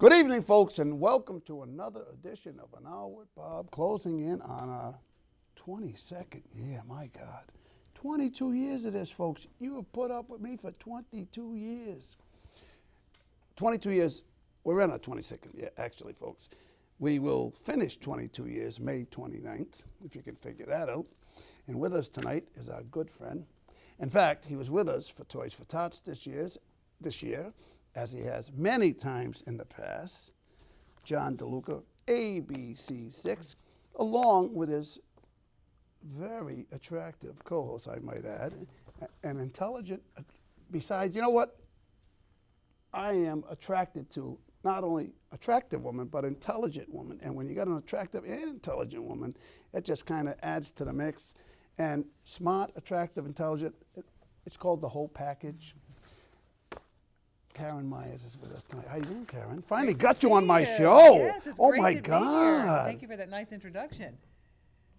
Good evening, folks, and welcome to another edition of An Hour with Bob, closing in on our 22nd year. My God, 22 years of this, folks. You have put up with me for 22 years. 22 years, we're in our 22nd year, actually, folks. We will finish 22 years May 29th, if you can figure that out. And with us tonight is our good friend. In fact, he was with us for Toys for Tots this year, as he has many times in the past, John DeLuca, ABC6, along with his very attractive co-host, I might add, and intelligent. Besides, you know what? I am attracted to not only attractive women, but intelligent women. And when you got an attractive and intelligent woman, it just kind of adds to the mix. And smart, attractive, intelligent, it's called the whole package. Karen Meyers is with us tonight. How you doing, Karen? Finally got you on my show. Yes, it's oh great my to be God! here. Thank you for that nice introduction.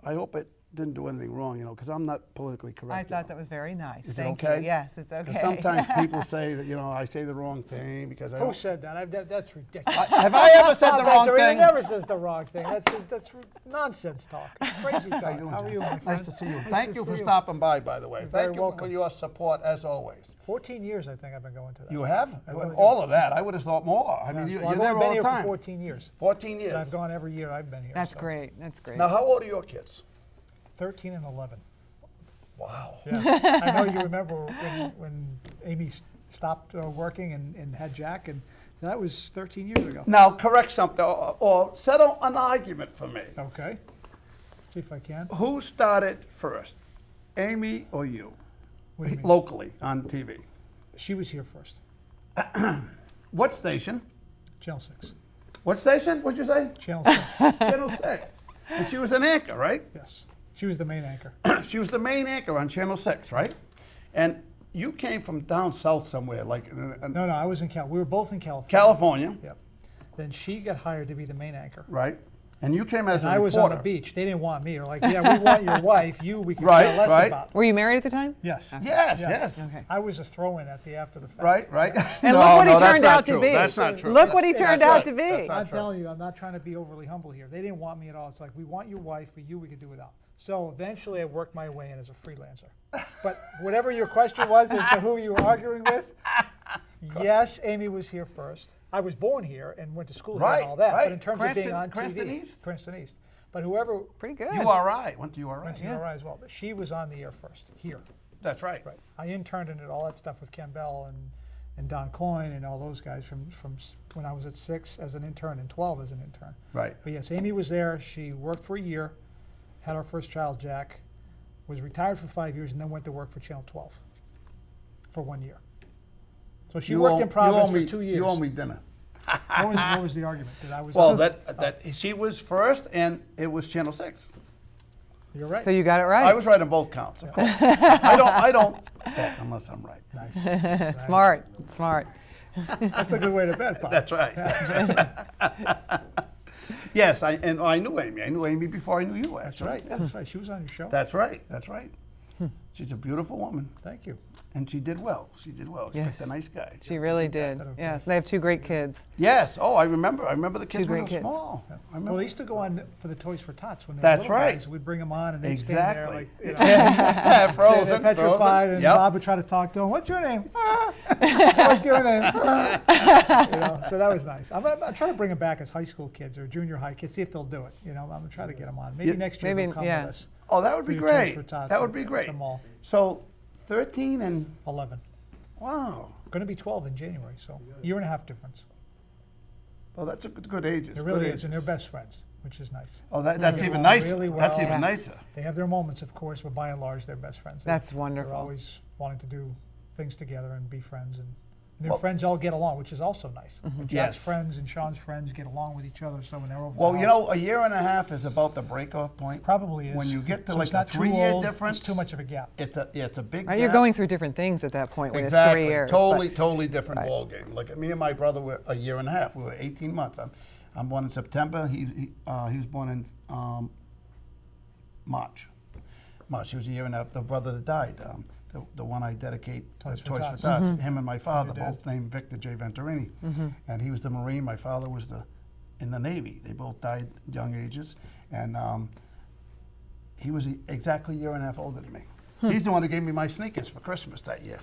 I hope it didn't do anything wrong, because I'm not politically correct. I thought that was very nice. Is Thank it okay? You. Yes, it's okay. Sometimes people say that I say the wrong thing because I. Who said that? That's ridiculous. Have I ever said the wrong thing? He never says the wrong thing. That's nonsense talk. Crazy talk. How are you, my friend? Nice to see you. Thank you for stopping by the way. Thank you for your support as always. 14 years, I think I've been going to that. You have? All of that? I would have thought more. I mean, you're there all the time. I've been here for 14 years. 14 years. And I've gone every year I've been here. That's great. That's great. Now, how old are your kids? 13 and 11. Wow. Yes. I know you remember when Amy stopped working and had Jack, and that was 13 years ago. Now, correct something or settle an argument for me. Okay. See if I can. Who started first, Amy or you? What do you mean? Locally on TV. She was here first. What station? Channel 6. What station? What'd you say? Channel 6. Channel 6. And she was an anchor, right? Yes. She was the main anchor. She was the main anchor on Channel 6, right? And you came from down south somewhere, like... No, I was in We were both in California. California. Yep. Then she got hired to be the main anchor. Right. And you came as a reporter. I was on the beach. They didn't want me. They're like, yeah, we want your wife. We can Right, care less right. about. Were you married at the time? Yes. Okay. Yes. Okay. I was a throw-in at the after the fact. Right. And look what he that's turned not out to true. be. That's not true. Look what he turned That's out right. to be. That's not I'm true. telling you, I'm not trying to be overly humble here. They didn't want me at all. It's like, we want your wife, but we could do without. So eventually I worked my way in as a freelancer. But whatever your question was as to who you were arguing with, yes, Amy was here first. I was born here and went to school here and all that. Right. But in terms of being on Cranston TV, East? Cranston East. But whoever Pretty good. URI. Went to URI. went to URI as well. But she was on the air first, here. That's right. Right. I interned and did all that stuff with Ken Bell and Don Coyne and all those guys from when I was at 6 as an intern and 12 as an intern. Right. But yes, Amy was there. She worked for a year, had our first child, Jack, was retired for 5 years, and then went to work for Channel 12 for 1 year. So she worked in Providence for 2 years. You owe me dinner. What was the argument? That I was Well, that she was first, and it was Channel 6. You're right. So you got it right. I was right on both counts, of course. I don't bet unless I'm right. Nice. Nice. Smart. That's a good way to bet, Bob. That's right. Yes, I knew Amy. I knew Amy before I knew you, That's actually. right. That's right. She was on your show. That's right. She's a beautiful woman, Thank you. and she did well. She Yes. picked a nice guy. She really did. okay. Yes, they have 2 great kids. Yes. Oh, I remember. the kids when they great were kids. small. I Well, remember. they used to go on for the Toys for Tots when they That's were little right. guys. We'd bring them on, and they'd Exactly. stand there like, Yeah, they're frozen. petrified, and Yep. Bob would try to talk to him. What's your name? What's your name? So that was nice. I'm trying to bring them back as high school kids or junior high kids, see if they'll do it. I'm going to try to get them on. Maybe Yeah. next year Maybe, they'll come yeah. with us. Oh, that would be Do the Toys great. for Tots That would and be great. them all. So, 13 and 11. wow. Going to be 12 in January, so year and a half difference. Oh, that's a good ages. It really good is, and they're ages. best friends, which is nice. Oh, that's They even get along nicer. really That's well. even nicer. They have their moments, of course, but by and large, they're best friends. That's They're wonderful. always wanting to do things together and be friends, and their Well- friends all get along, which is also nice. And Jack's Yes. friends and Sean's friends get along with each other, so when they're over Well, the you house, know, a year and a half is about the break-off point. probably is. when you get to So like it's a not too 3-year old, difference, it's too much of a gap. It's a big Right? gap. You're going through different things at that point when Exactly. it's 3 years. but- Totally different Right. ball game. Like me and my brother were a year and a half. We were 18 months. I'm born in September. He was born in March. He was a year and a half. The brother that died. the one I dedicate Toys for Toys for Tots. Tots. Him and my father, Your dad. both named Victor J. Venturini. And he was the Marine, my father was in the Navy. They both died young ages. And he was exactly a year and a half older than me. He's the one that gave me my sneakers for Christmas that year.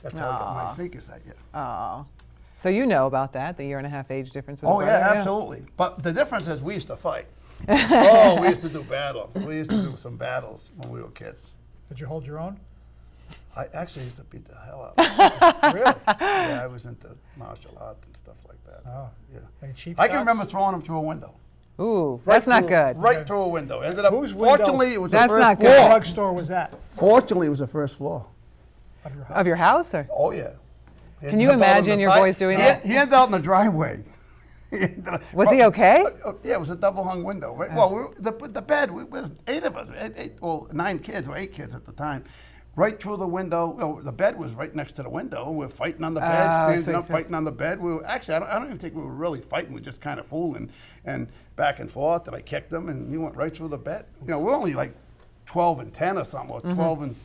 That's how I got my sneakers that year. Oh. So you know about that, the 1.5 year age difference with Oh, a yeah, brother? absolutely. But the difference is we used to fight. Oh, we used to do battle. We used to do some battles when we were kids. Did you hold your own? I actually used to beat the hell out of Really? Yeah, I was into martial arts and stuff like that. Oh. Yeah. Any cheap I can shots? remember throwing him through a window. Ooh, that's not good. Right through a window. Ended up. Whose window? Fortunately, it was That's the not first good. What floor. drugstore was that? Fortunately, it was the first floor. Of your house? Of your house? Or? Oh yeah. Can you imagine your boys doing that? He ended out in the driveway. Was he okay? Yeah, it was a double hung window. Right? Well, the bed. We was 8 of us. 9 kids or 8 kids at the time. Right through the window. The bed was right next to the window. We were fighting on the bed, standing up, fighting on the bed. We were actually. I don't even think we were really fighting. We were just kind of fooling and back and forth. And I kicked him, and he went right through the bed. We're only like 12 and 10 or something, or 12 and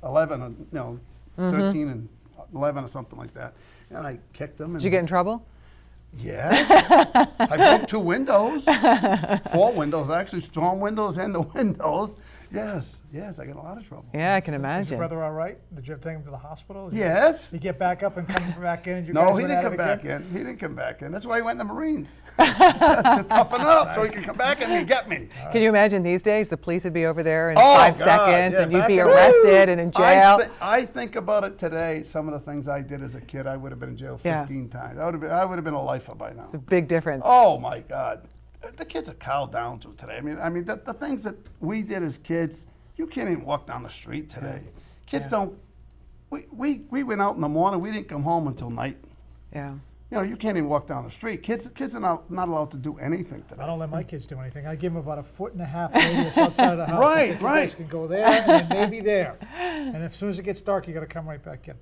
11, or 13 and 11 or something like that. And I kicked him. Did you get in trouble? Yes. I broke 2 windows, 4 windows actually, storm windows and the windows. Yes, I got in a lot of trouble. Yeah, I can Was imagine. your brother all right? Did you have to take him to the hospital? Yes. Did you get back up and come back in? And you No, guys he went didn't at come it back again? in. He didn't come back in. That's why he went in the Marines. To toughen up so he could come back in and get me. Can you imagine these days the police would be over there in Oh, 5 God, seconds yeah, and you'd back be in- arrested and in jail? I think about it today, some of the things I did as a kid, I would have been in jail 15 times. I would have been a lifer by now. It's a big difference. Oh my God. The kids are cowed down to today. I mean the things that we did as kids, you can't even walk down the street today. Kids don't, we went out in the morning, we didn't come home until night. Yeah. You can't even walk down the street. Kids are not allowed to do anything today. I don't let my kids do anything. I give them about a 1.5 foot radius outside of the house. Right, I think you right. guys can go there and maybe there. And as soon as it gets dark, you got to come right back in.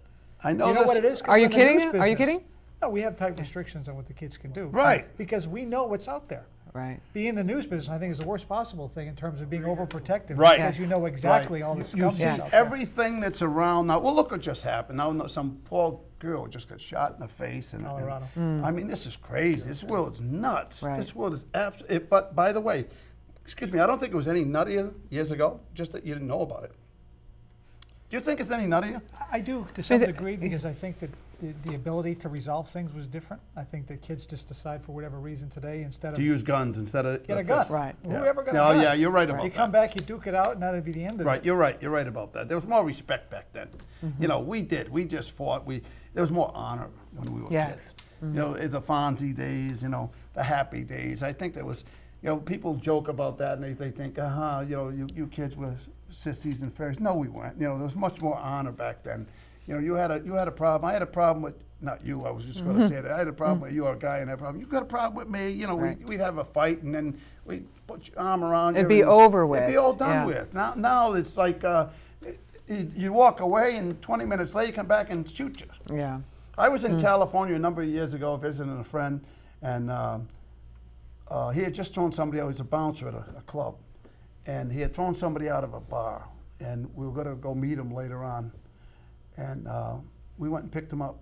I know You know this. what it is? 'Cause Are you we're in the kidding? news Are you business. kidding? No, we have tight restrictions on what the kids can do. Right. Because we know what's out there. Right. Being in the news business, I think, is the worst possible thing in terms of being overprotective. Right. Because you know exactly all the You scum see that's out there. everything that's around now. Well, look what just happened. Now, some poor girl just got shot in the face. And Colorado. I mean, this is crazy. This world is nuts. Right. This world is absolutely. But by the way, excuse me, I don't think it was any nuttier years ago. Just that you didn't know about it. Do you think it's any nuttier? I do, to some degree, because I think that the ability to resolve things was different. I think that kids just decide for whatever reason today, instead To of use guns instead of get the a gun. fists. Right. Well, whoever got a No, gun. yeah, you're right about You that. come back, you duke it out, and that'd be the end of Right, it. you're right. You're right about that. There was more respect back then. We just fought. There was more honor when we were Yes. kids. The Fonzie days, the happy days. I think there was, people joke about that and they think, you kids were sissies and fairies. No, we weren't. There was much more honor back then. You had a problem. I had a problem with, not you, I was just going to say that. I had a problem with you or a guy and had a problem. You got a problem with me. Right. We'd have a fight and then we'd put your arm around you. It'd be and over with. It'd be all done Yeah. with. Now it's like you walk away and 20 minutes later you come back and shoot you. Yeah. I was in California a number of years ago visiting a friend, and he had just thrown somebody out. He was a bouncer at a club, and he had thrown somebody out of a bar, and we were going to go meet him later on, and we went and picked him up.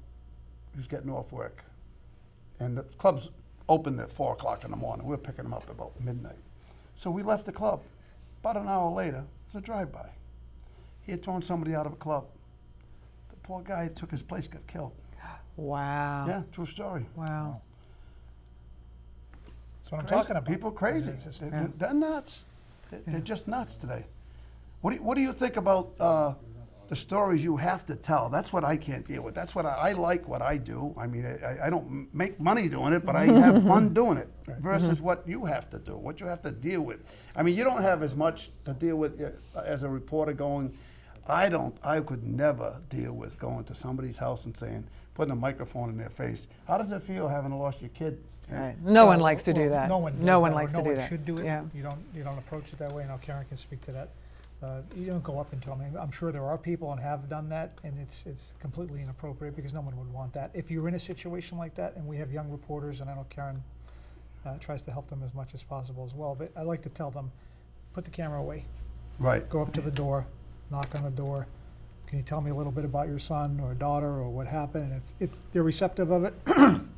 He was getting off work, and the club's opened at 4 o'clock in the morning. We were picking him up about midnight. So we left the club. About an hour later, it's a drive-by. He had thrown somebody out of a club. The poor guy who took his place got killed. Wow. Yeah, true story. Wow. That's what I'm Crazy. talking about. People crazy. It's just- They're nuts. They're just nuts today. What do you think about the stories you have to tell? That's what I can't deal with. That's what I like what I do. I mean, I don't make money doing it, but I have fun doing it versus what you have to do, what you have to deal with. I mean, you don't have as much to deal with as a reporter going. I could never deal with going to somebody's house and putting a microphone in their face. How does it feel having lost your kid? Right. No one likes to do Well, that. No one. No does one that, or likes to no do one that. should do it. Yeah. You don't approach it that way. Now Karen can speak to that. You don't go up and tell me. I'm sure there are people and have done that, and it's completely inappropriate because no one would want that. If you're in a situation like that, and we have young reporters, and I know Karen tries to help them as much as possible as well, but I like to tell them, put the camera away, Right. go up to the door, knock on the door, can you tell me a little bit about your son or daughter or what happened? And if they're receptive of it, I'm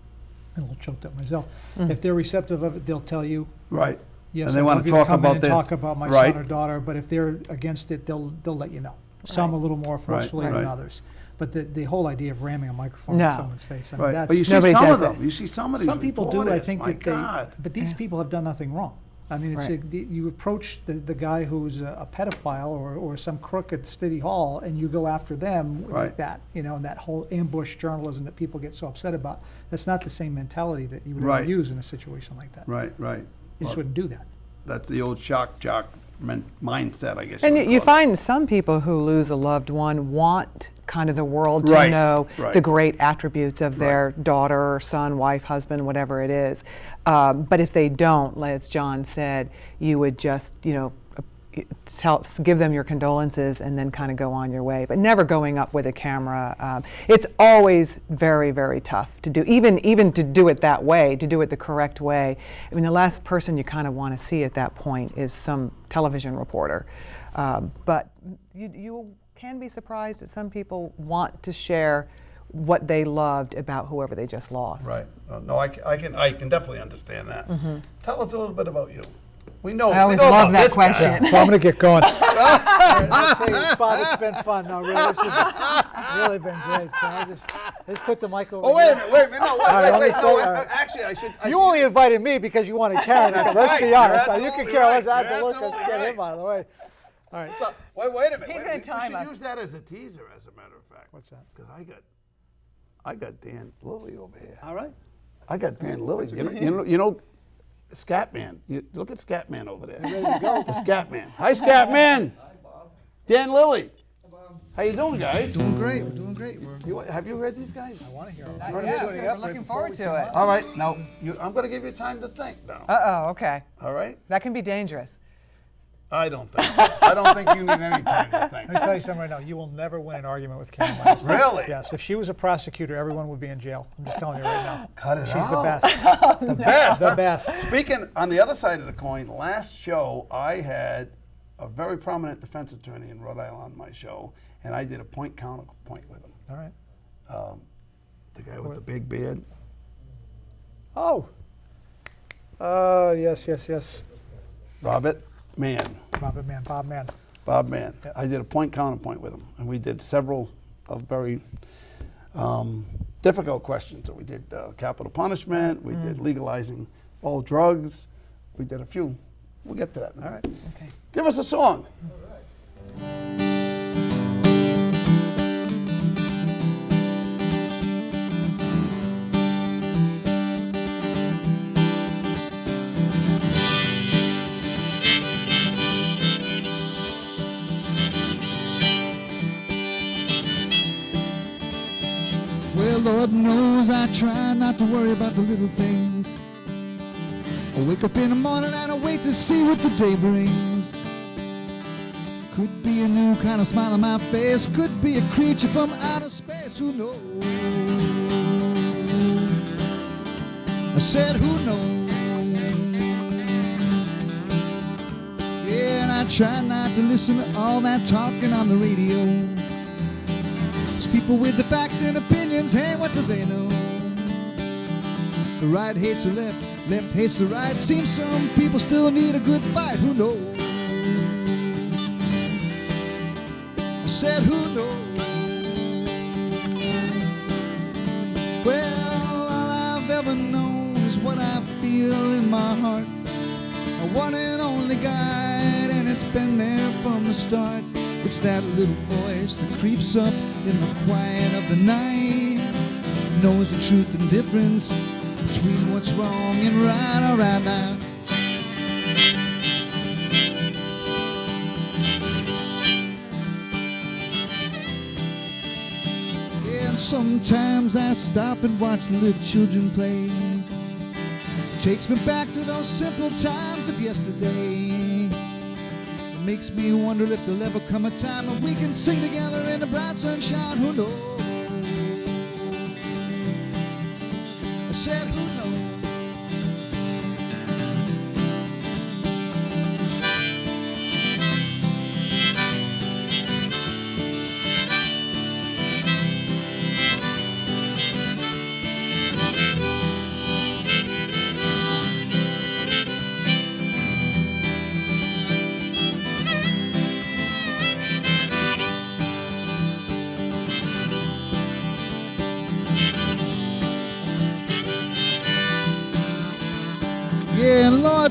a little choked up myself. If they're receptive of it, they'll tell you, Right. yes, And they I'd wanna love you to talk come in about and this. talk about my Right. son or daughter. But if they're against it, they'll let you know. Some a little more forcefully than right. others. But the whole idea of ramming a microphone No. in someone's face, I mean, Right. that's, But you see Nobody some does of them. it. You see some of these some people do. I reporters, think my that God. but these people have done nothing wrong. I mean, it's Right. you approach the guy who's a pedophile or some crook at City Hall, and you go after them Right. like that, and that whole ambush journalism that people get so upset about. That's not the same mentality that you would Right. ever use in a situation like that. Right, right. You just wouldn't do that. That's the old shock jock mindset, I guess. And would you call it. find some people who lose a loved one want kind of the world to Right, know right. the great attributes of their daughter, or son, wife, husband, whatever it is. But if they don't, as John said, you would just, give them your condolences and then kind of go on your way, but never going up with a camera. It's always very, very tough to do, even to do it that way, to do it the correct way. I mean, the last person you kind of want to see at that point is some television reporter. But you can be surprised that some people want to share what they loved about whoever they just lost. Right. No, I can definitely understand that. Tell us a little bit about you. We know. I always we know love about that this guy. question. So I'm going to get going. All right, I'll tell you, Bob, it's been fun. No, really, this has really been great. So I just put the mic over Oh, wait here. a minute. No, right, wait. let me No, say, all right. actually, I should. You only invited me because you wanted Karen. Let's right. be honest. You're You can absolutely care less. right. I have to You're look. Let's absolutely get right. him out of the way. All right. Wait a minute. He's wait, gonna we time should us. use that as a teaser, as a matter of fact. What's that? Because I got Dan Lilley over here. All right. I got Dan Lilley. You know, Scatman. You look at Scatman over there. Ready to go. The Scatman. Hi, Scatman. Hi, Bob. Dan Lilley. How you doing, guys? Doing great. We're doing great. Have you heard these guys? I want to hear We're looking forward to it. All right. Now, I'm going to give you time to think now. Uh-oh, okay. All right? That can be dangerous. I don't think so. I don't think you need any time to think. Let me tell you something right now. You will never win an argument with Karen Meyers. Really? Yes. If she was a prosecutor, everyone would be in jail. I'm just telling you right now. Cut it She's out. the best. The best. The huh? best. Speaking on the other side of the coin, last show I had a very prominent defense attorney in Rhode Island on my show, and I did a point counterpoint with him. All right. The guy with the big beard. Oh. Yes. Robert Mann. Bob Mann. Bob Mann. Yep. I did a point counterpoint with him, and we did several of very difficult questions. So we did capital punishment. We did legalizing all drugs. We did a few. We'll get to that in a minute. Okay. Give us a song. Well, Lord knows I try not to worry about the little things. I wake up in the morning and I wait to see what the day brings. Could be a new kind of smile on my face. Could be a creature from outer space. Who knows? I said, who knows? Yeah, and I try not to listen to all that talking on the radio. Those people with the facts and opinions, hey, what do they know? The right hates the left, left hates the right. Seems some people still need a good fight. Who knows? I said, who knows? Well, all I've ever known is what I feel in my heart. A one and only guide, and it's been there from the start. It's that little voice that creeps up in the quiet of the night, knows the truth and difference between what's wrong and right. All right now. Yeah, and sometimes I stop and watch the little children play. Takes me back to those simple times of yesterday. It makes me wonder if there'll ever come a time when we can sing together in the bright sunshine. Who knows? I said, who knows?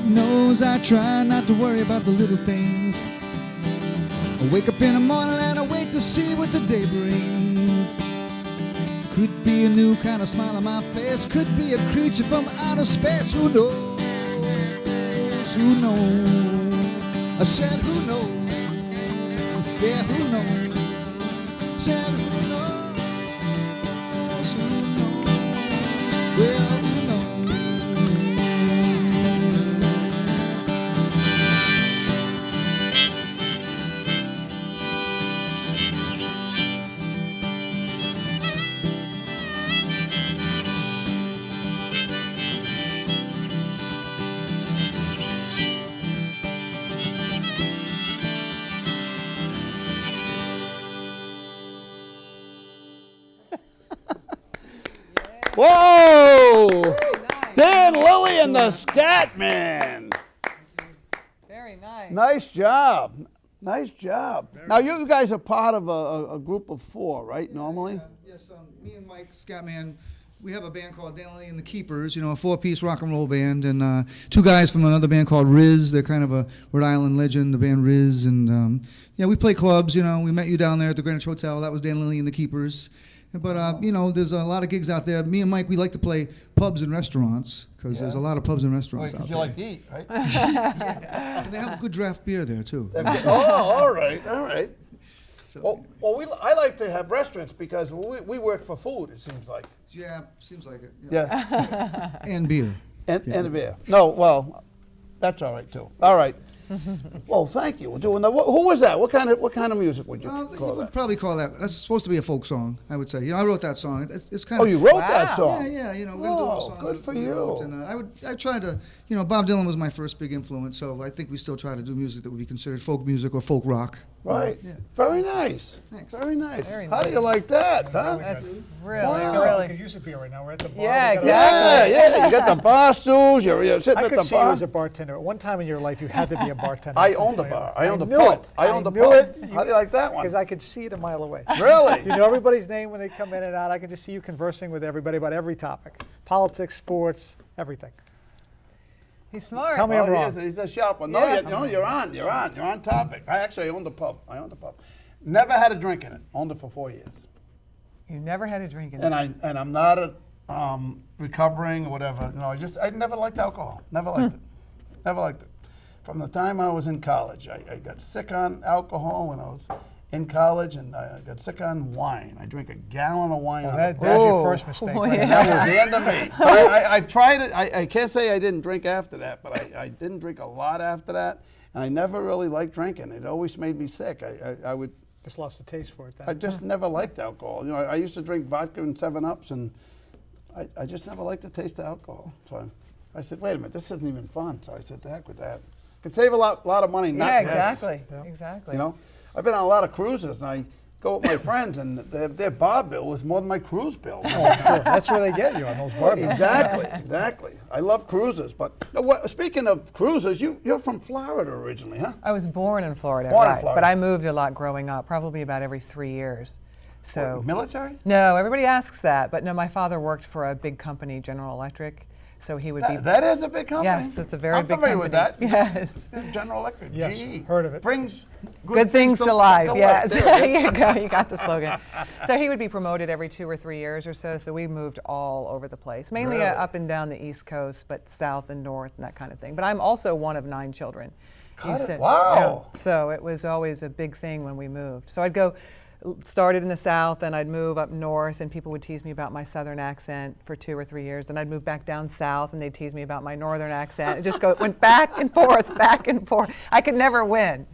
knows I try not to worry about the little things. I wake up in the morning and I wait to see what the day brings. Could be a new kind of smile on my face, could be a creature from outer space. Who knows? Who knows? I said who knows? Yeah, who knows? Said who knows? Who knows? Well, who knows? Whoa! Nice. Dan Lilley and the Scatman. Very nice. Nice job. Nice job. Now, you guys are part of a group of 4, right, normally? Yes, me and Mike Scatman, we have a band called Lilley and the Keepers, you know, a 4-piece rock and roll band, and 2 guys from another band called Riz. They're kind of a Rhode Island legend, the band Riz, and yeah, we play clubs, you know. We met you down there at the Greenwich Hotel. That was Dan Lilley and the Keepers. But, you know, there's a lot of gigs out there. Me and Mike, we like to play pubs and restaurants, because there's a lot of pubs and restaurants out Because you there. like to eat, right? Yeah. And they have good draft beer there, too. Oh, all right, all right. So, Well, I like to have restaurants because we work for food, it seems like. yeah, seems like it. Yeah, And beer. and a beer. No, well, that's all right, too. All right. Well, thank you. We're doing that. Who was that? What kind of music would you Well, call you would that? probably call that. That's supposed to be a folk song, I would say. You know, I wrote that song. It's kind Oh, of. you wrote Wow. that song? Yeah, you know, we're gonna do all Oh, songs. good that for we wrote, you. And I tried to, you know, Bob Dylan was my first big influence, so I think we still try to do music that would be considered folk music or folk rock. Right. Yeah. Very nice. Thanks. Very nice. Very How do nice. you like that, huh? That's really, Wow. We really. could use a beer right now. We're at the bar. Yeah, We gotta- exactly. Yeah. You got the bar stools. You're sitting I at could the see you bar. as a bartender. At one time in your life, you had to be a bartender. I at some owned the point. bar. I owned the knew pub. it. I owned the knew pub. it. How do you like that one? Because I could see it a mile away. Really? You know everybody's name when they come in and out. I can just see you conversing with everybody about every topic. Politics, sports, everything. He's smart. Tell me I'm wrong. He's a sharp one. No, Yeah. you're on topic. I owned the pub. Never had a drink in it. Owned it for 4 years. You never had a drink in And it. I'm not a recovering or whatever. No, I never liked alcohol. Never liked it. Never liked it. From the time I was in college, I got sick on alcohol when I was in college, and I got sick on wine. I drank a gallon of wine. on That's the your Oh. first mistake. Oh, right yeah. And there. that was the end of me. But I've tried it. I can't say I didn't drink after that, but I didn't drink a lot after that. And I never really liked drinking. It always made me sick. I would. Just lost the taste for it then. I just never liked alcohol. You know, I used to drink vodka and 7-Ups, and I just never liked the taste of alcohol. So I said, wait a minute, this isn't even fun. So I said, the heck with that. Could save a lot of money. Not Yeah, this. exactly. Yeah. Exactly. You know, I've been on a lot of cruises, and I go with my friends, and their bar bill was more than my cruise bill. Sure. That's where they get you on those bar bills. Exactly. I love cruises, but speaking of cruises, you're from Florida originally, huh? I was born in Florida, Born in right? Florida. But I moved a lot growing up, probably about every 3 years. So Military? no, everybody asks that, but no, my father worked for a big company, General Electric, so he would be. That is a big company. Yes, it's a very I'm big familiar with that. company. Yes. Yeah, General Electric. Yes, GE. heard of it. Brings Good things to life, yes. There it is. Here you go, you got the slogan. So he would be promoted every 2 or 3 years or so we moved all over the place, mainly Really? up and down the East Coast, but south and north and that kind of thing. But I'm also one of 9 children. Got it. You Wow. so it was always a big thing when we moved. So I'd go, started in the south, and I'd move up north, and people would tease me about my southern accent for 2 or 3 years. Then I'd move back down south, and they'd tease me about my northern accent. It went back and forth, back and forth. I could never win.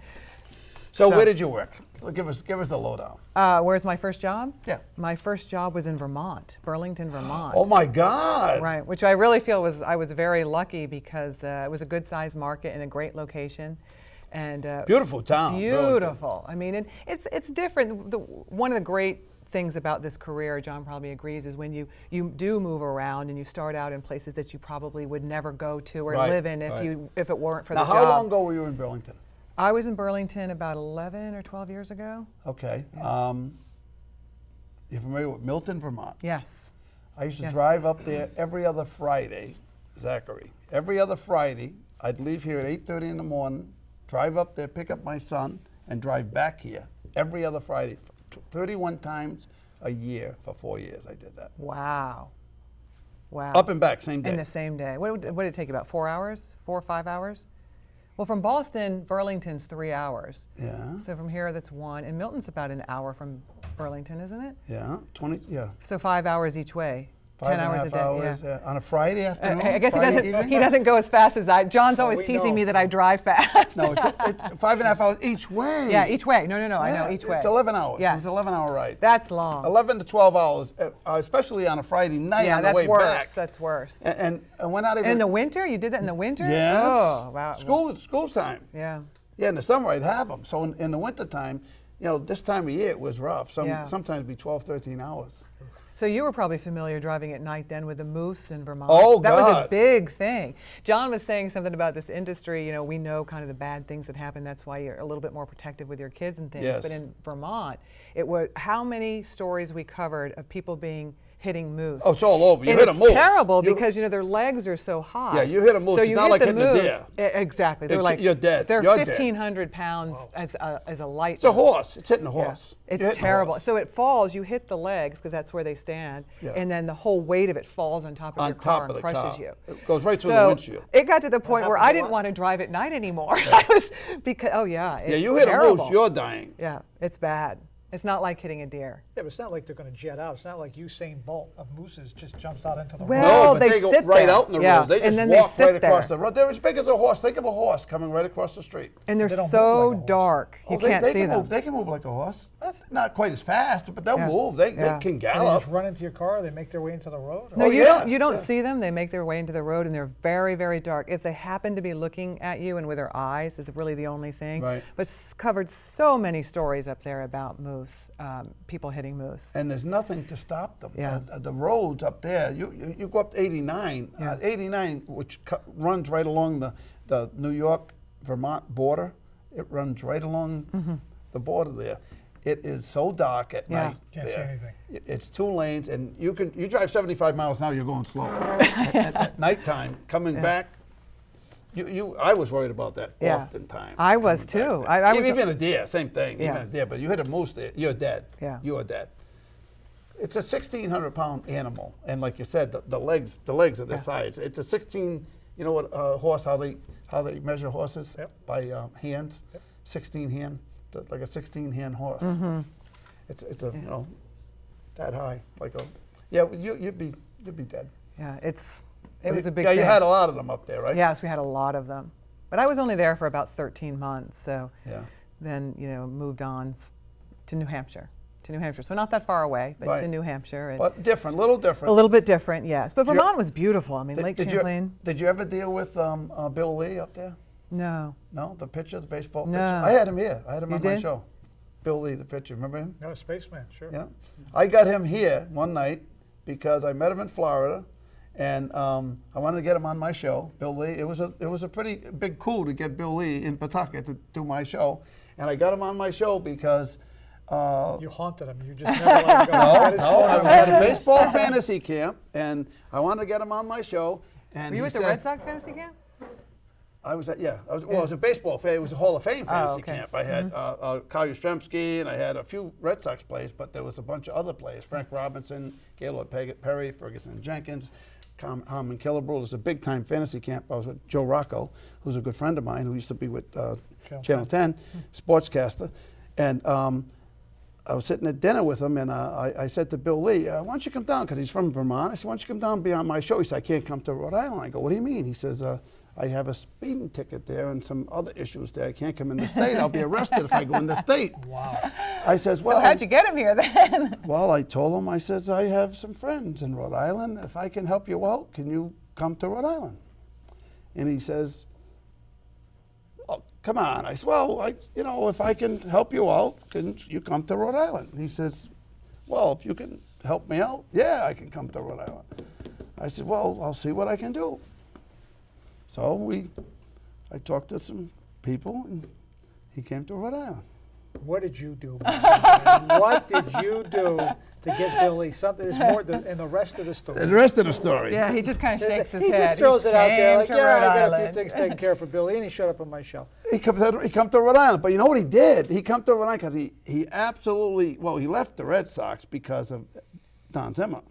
So where did you work? Give us the lowdown. Where's my first job? Yeah. My first job was in Vermont, Burlington, Vermont. Oh my God. Right, which I really feel I was very lucky because it was a good-sized market in a great location. And Beautiful town. Burlington. beautiful. I mean, it's different. One of the great things about this career, John probably agrees, is when you do move around and you start out in places that you probably would never go to or Right, live in right. if it weren't for Now, the job. how long ago were you in Burlington? I was in Burlington about 11 or 12 years ago. Okay. You're familiar with Milton, Vermont? Yes. I used to Yes. drive up there every other Friday, Zachary. Every other Friday, I'd leave here at 8:30 in the morning, drive up there, pick up my son, and drive back here every other Friday. 31 times a year for 4 years I did that. Wow. Wow. Up and back, same day. In the same day. What did it take, about 4 hours? 4 or 5 hours? Well, from Boston, Burlington's 3 hours. Yeah. So from here, that's 1. And Milton's about an hour from Burlington, isn't it? Yeah, 20, yeah. So 5 hours each way. 5 10 and a hours half a day. hours Yeah. on a Friday afternoon. I guess Friday evening? he doesn't go as fast as I. John's always we teasing know. me that I drive fast. No, it's 5.5 hours each way. Yeah, each way. No, I know, Yeah, each way. It's 11 hours. Yes. It's an 11-hour ride. That's long. 11 to 12 hours, especially on a Friday night Yeah, on the that's way worse. back. That's worse. And we're not even. And in the winter? You did that in the winter? Yes. Oh, wow. School's time. Yeah. Yeah, in the summer I'd have them. So in the winter time, this time of year it was rough. Yeah. Sometimes it'd be 12, 13 hours. So you were probably familiar driving at night then with the moose in Vermont. Oh, that was a God. big thing. John was saying something about this industry. We know kind of the bad things that happen. That's why you're a little bit more protective with your kids and things. Yes. But in Vermont, it was how many stories we covered of people hitting moose. Oh, it's all over. You And hit a it's moose. terrible because their legs are so high. Yeah, you hit a moose. So It's you not hit like the hitting a moose. deer. Exactly. They're like You're dead. They're You're dead. 1,500 pounds as a light. It's a moose. horse. It's hitting a Yeah. horse. It's You're hitting a terrible. horse. So it falls, you hit the legs because that's where they stand, Yeah. and then the whole weight of it falls on top of On your car top of and the crushes car. you. It goes right through the So windshield. it got to the point where happens I a didn't lot. want to drive at night anymore. I was because it's Yeah, you hit terrible. a moose, you're dying. Yeah, it's bad. It's not like hitting a deer. Yeah, but it's not like they're going to jet out. It's not like Usain Bolt of mooses just jumps out into the Well, road. No, but they they go sit right there. out in the Yeah, road. They and just then they walk sit right across there. the road. They're as big as a horse. Think of a horse coming right across the street. And they're They don't so move like a horse. dark, you can't they see can them. move. They can move like a horse. Not quite as fast, but they'll Yeah. move. They Yeah. can And they gallop. just run into your car. They make their way into the road. No, Oh, you yeah, don't. You don't yeah. see them. They make their way into the road, and they're very, very dark. If they happen to be looking at you, and with their eyes is really the only thing. Right. But covered so many stories up there about moose, people hitting moose. And there's nothing to stop them. Yeah. The roads up there, you go up to 89, Yeah. 89, which runs right along the New York-Vermont border. It runs right along the border there. It is so dark at Yeah. night. Can't see there. anything. It's 2 lanes, and you drive 75 miles an hour, you're going slow. at nighttime, coming back, I was worried about that Yeah. oftentimes. I was coming back too. there. I was even a deer, same thing. Yeah. Even a deer, but you hit a moose there, you're dead. Yeah. You are dead. It's a 1,600-pound animal, and like you said, the legs are this high. It's a 16. You know what horse? How they measure horses? Yep. By hands. 16 hand, like a 16-hand horse. It's a that high, like a you'd be dead. Yeah, it was a big Yeah, thing. you had a lot of them up there, right? Yes, we had a lot of them. But I was only there for about 13 months, so Yeah. then moved on to New Hampshire. So not that far away, but to Right. New Hampshire. And But different, little different. a little bit different, yes. But you- Vermont was beautiful. I mean, Lake Did Champlain. Did you ever deal with Bill Lee up there? No. No, the pitcher, the baseball No. pitcher. I had him here. I had him You on my did? show. Bill Lee, the pitcher. Remember him? No, spaceman, sure. Yeah. I got him here one night because I met him in Florida, and I wanted to get him on my show. Bill Lee. It was a pretty big coup to get Bill Lee in Pawtucket to do my show, and I got him on my show because. You haunted him. You just never let him go. That is No, I one was at a of- baseball fantasy camp, and I wanted to get him on my show. And Were you he at the said- Red Sox fantasy camp? I was at, yeah. Well, it was a baseball fan. It was a Hall of Fame fantasy okay. camp. I had Kyle Yastrzemski, and I had a few Red Sox players, but there was a bunch of other players. Frank Robinson, Gaylord Perry, Ferguson Jenkins, Harmon Killebrew. It was a big-time fantasy camp. I was with Joe Rocco, who's a good friend of mine, who used to be with Channel 10, sportscaster. And I was sitting at dinner with him, and I said to Bill Lee, why don't you come down, because he's from Vermont. I said, why don't you come down and be on my show? He said, I can't come to Rhode Island. I go, what do you mean? He says, I have a speeding ticket there and some other issues there. I can't come in the state. I'll be arrested if I go in the state. Wow. I says, well, So how'd you get him here then? well, I told him, I says, I have some friends in Rhode Island. If I can help you out, can you come to Rhode Island? And he says, oh, come on. I said, well, if I can help you out, can you come to Rhode Island? And he says, well, if you can help me out, yeah, I can come to Rhode Island. I said, well, I'll see what I can do. So I talked to some people, and he came to Rhode Island. What did you do? Man? What did you do to get Billy something. There's more in the rest of the story. The rest of the story. Yeah, he just kind of shakes his He head. just throws it out there like, came to yeah, I Rhode got a few Island. things taken care of for Billy, and he showed up on my show. He come to Rhode Island, but you know what he did? He come to Rhode Island because he absolutely, well, he left the Red Sox because of Don Zimmer.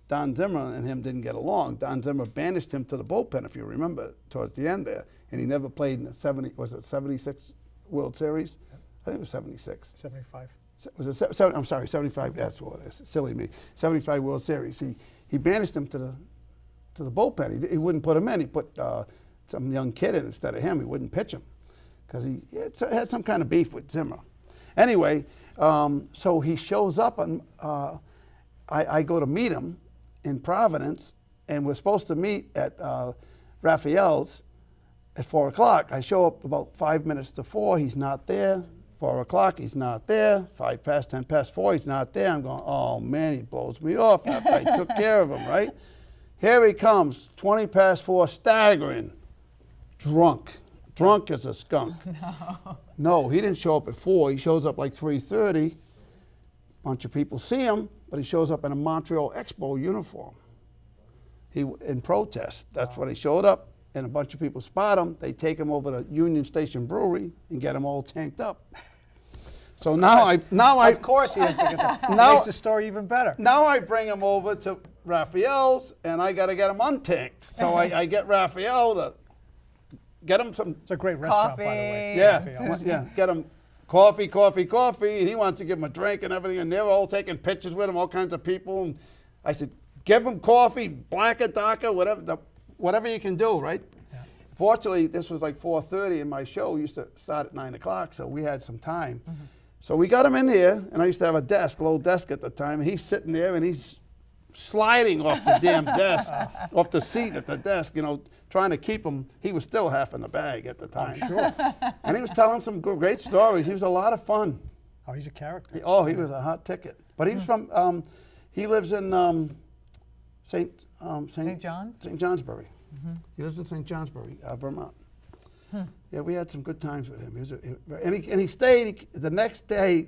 Don Zimmer and him didn't get along. Don Zimmer banished him to the bullpen, if you remember, towards the end there, and he never played in the 76 World Series? I think it was 76. 75. Was it 70? I'm sorry, 75. That's what it is. Silly me. 75 World Series. He banished him to the bullpen. He wouldn't put him in. He put some young kid in instead of him. He wouldn't pitch him because he had some kind of beef with Zimmer. Anyway, so he shows up, and I go to meet him in Providence, and we're supposed to meet at Raphael's at 4 o'clock. I show up about 5 minutes to 4. He's not there. 4 o'clock, he's not there. 5 past, 10 past 4, he's not there. I'm going, oh man, he blows me off after I took care of him, right? Here he comes, 20 past 4, staggering, drunk as a skunk. No, he didn't show up at 4. He shows up like 3:30. Bunch of people see him, but he shows up in a Montreal Expo uniform. In protest. That's what he showed up. And a bunch of people spot him. They take him over to Union Station Brewery and get him all tanked up. So now I Of course he has to get that. Now- Makes the story even better. now I bring him over to Raphael's, and I got to get him untanked. So I get Raphael to get him some. It's a great restaurant, by the way. Yeah, yeah. Get him coffee, and he wants to give him a drink and everything, and they're all taking pictures with him, all kinds of people. And I said, give him coffee, black or darker, whatever you can do, right? Yeah. Fortunately, this was like 4:30, and my show used to start at 9 o'clock, so we had some time. So we got him in here, and I used to have a low desk at the time, and he's sitting there, and he's sliding off the damn desk, off the seat at the desk, trying to keep him. He was still half in the bag at the time. Sure. And he was telling some great stories. He was a lot of fun. Oh, he's a character. He was a hot ticket. But he was from, he lives in St. John's? St. Johnsbury. He lives in St. Johnsbury, Vermont. Yeah, we had some good times with him. And he stayed the next day.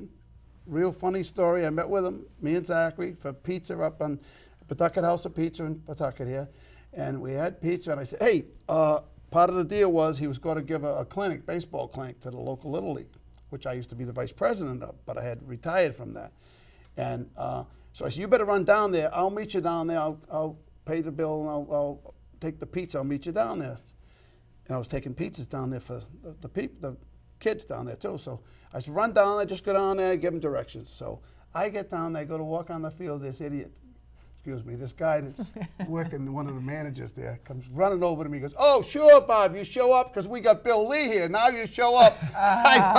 Real funny story. I met with him, me and Zachary, for pizza up on Pawtucket House of Pizza in Pawtucket here. And we had pizza, and I said, hey, part of the deal was he was going to give a clinic, baseball clinic, to the local Little League, which I used to be the vice president of, but I had retired from that. And so I said, you better run down there. I'll meet you down there. I'll pay the bill, and I'll take the pizza. I'll meet you down there. And I was taking pizzas down there for the kids down there too. So I said, run down there, just go down there, give them directions. So I get down there, go to walk on the field. This idiot, this guy that's working, one of the managers there, comes running over to me. He goes, oh, sure, Bob, you show up because we got Bill Lee here. Now you show up. I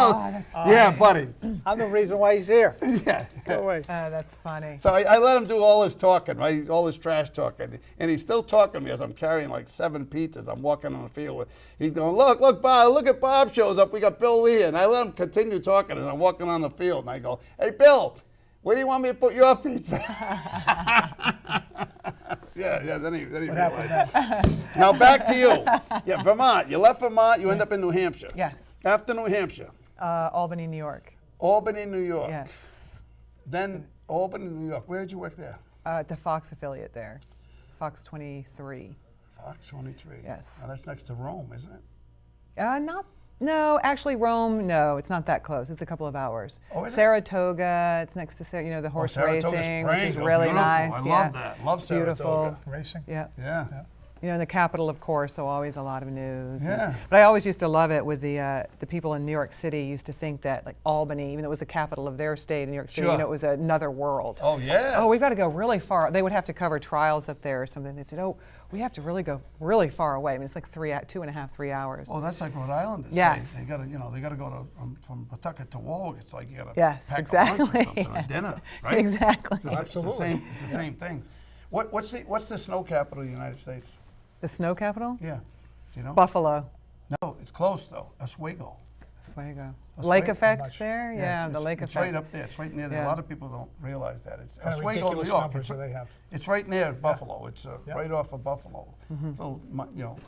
go, yeah, buddy. I'm the reason why he's here. Yeah. Go away. That's funny. So I let him do all his talking, right? All his trash talking. And he's still talking to me as I'm carrying like 7 pizzas. I'm walking on the field. He's going, look, Bob, look at Bob shows up. We got Bill Lee here. And I let him continue talking as I'm walking on the field. And I go, hey, Bill, where do you want me to put your pizza? yeah, then he realized. Now back to you. Yeah, Vermont. You left Vermont, you end up in New Hampshire. Yes. After New Hampshire. Albany, New York. Albany, New York. Yes. Then Albany, New York. Where did you work there? The Fox affiliate there. Fox 23. Fox 23. Yes. Now that's next to Rome, isn't it? No, actually Rome, no, it's not that close. It's a couple of hours. Oh, is it? Saratoga, it's next to, the horse Saratoga racing, Springs. which is Oh, really beautiful. nice. I yeah. love that. Love Saratoga. Beautiful. Racing. Yeah. Yeah. And the capital, of course, so always a lot of news. Yeah. But I always used to love it with the people in New York City used to think that like Albany, even though it was the capital of their state, New York City, Sure. it was another world. Oh, yes. Oh, we've got to go really far. They would have to cover trials up there or something. They said, oh, we have to really go really far away. I mean, it's like 2.5, 3 hours. Oh, that's like Rhode Island. Yes. They got to, they got to go to from Pawtucket to Warwick. It's like you got to Yes, pack exactly. a lunch or something, or dinner, right? Exactly. It's the same thing. What's the snow capital of the United States? The snow capital? Yeah. Do you know? Buffalo. No, it's close though. Oswego. Oswego. Oswego, Lake how effect much? there? Yeah, Yeah, it's- the lake it's effect. right up there. It's right near there. A Yeah. lot of people don't realize that. It's Kind of Oswego, New ridiculous York. numbers that they have. It's right near Buffalo. It's Yeah. right off of Buffalo. Mm-hmm. So,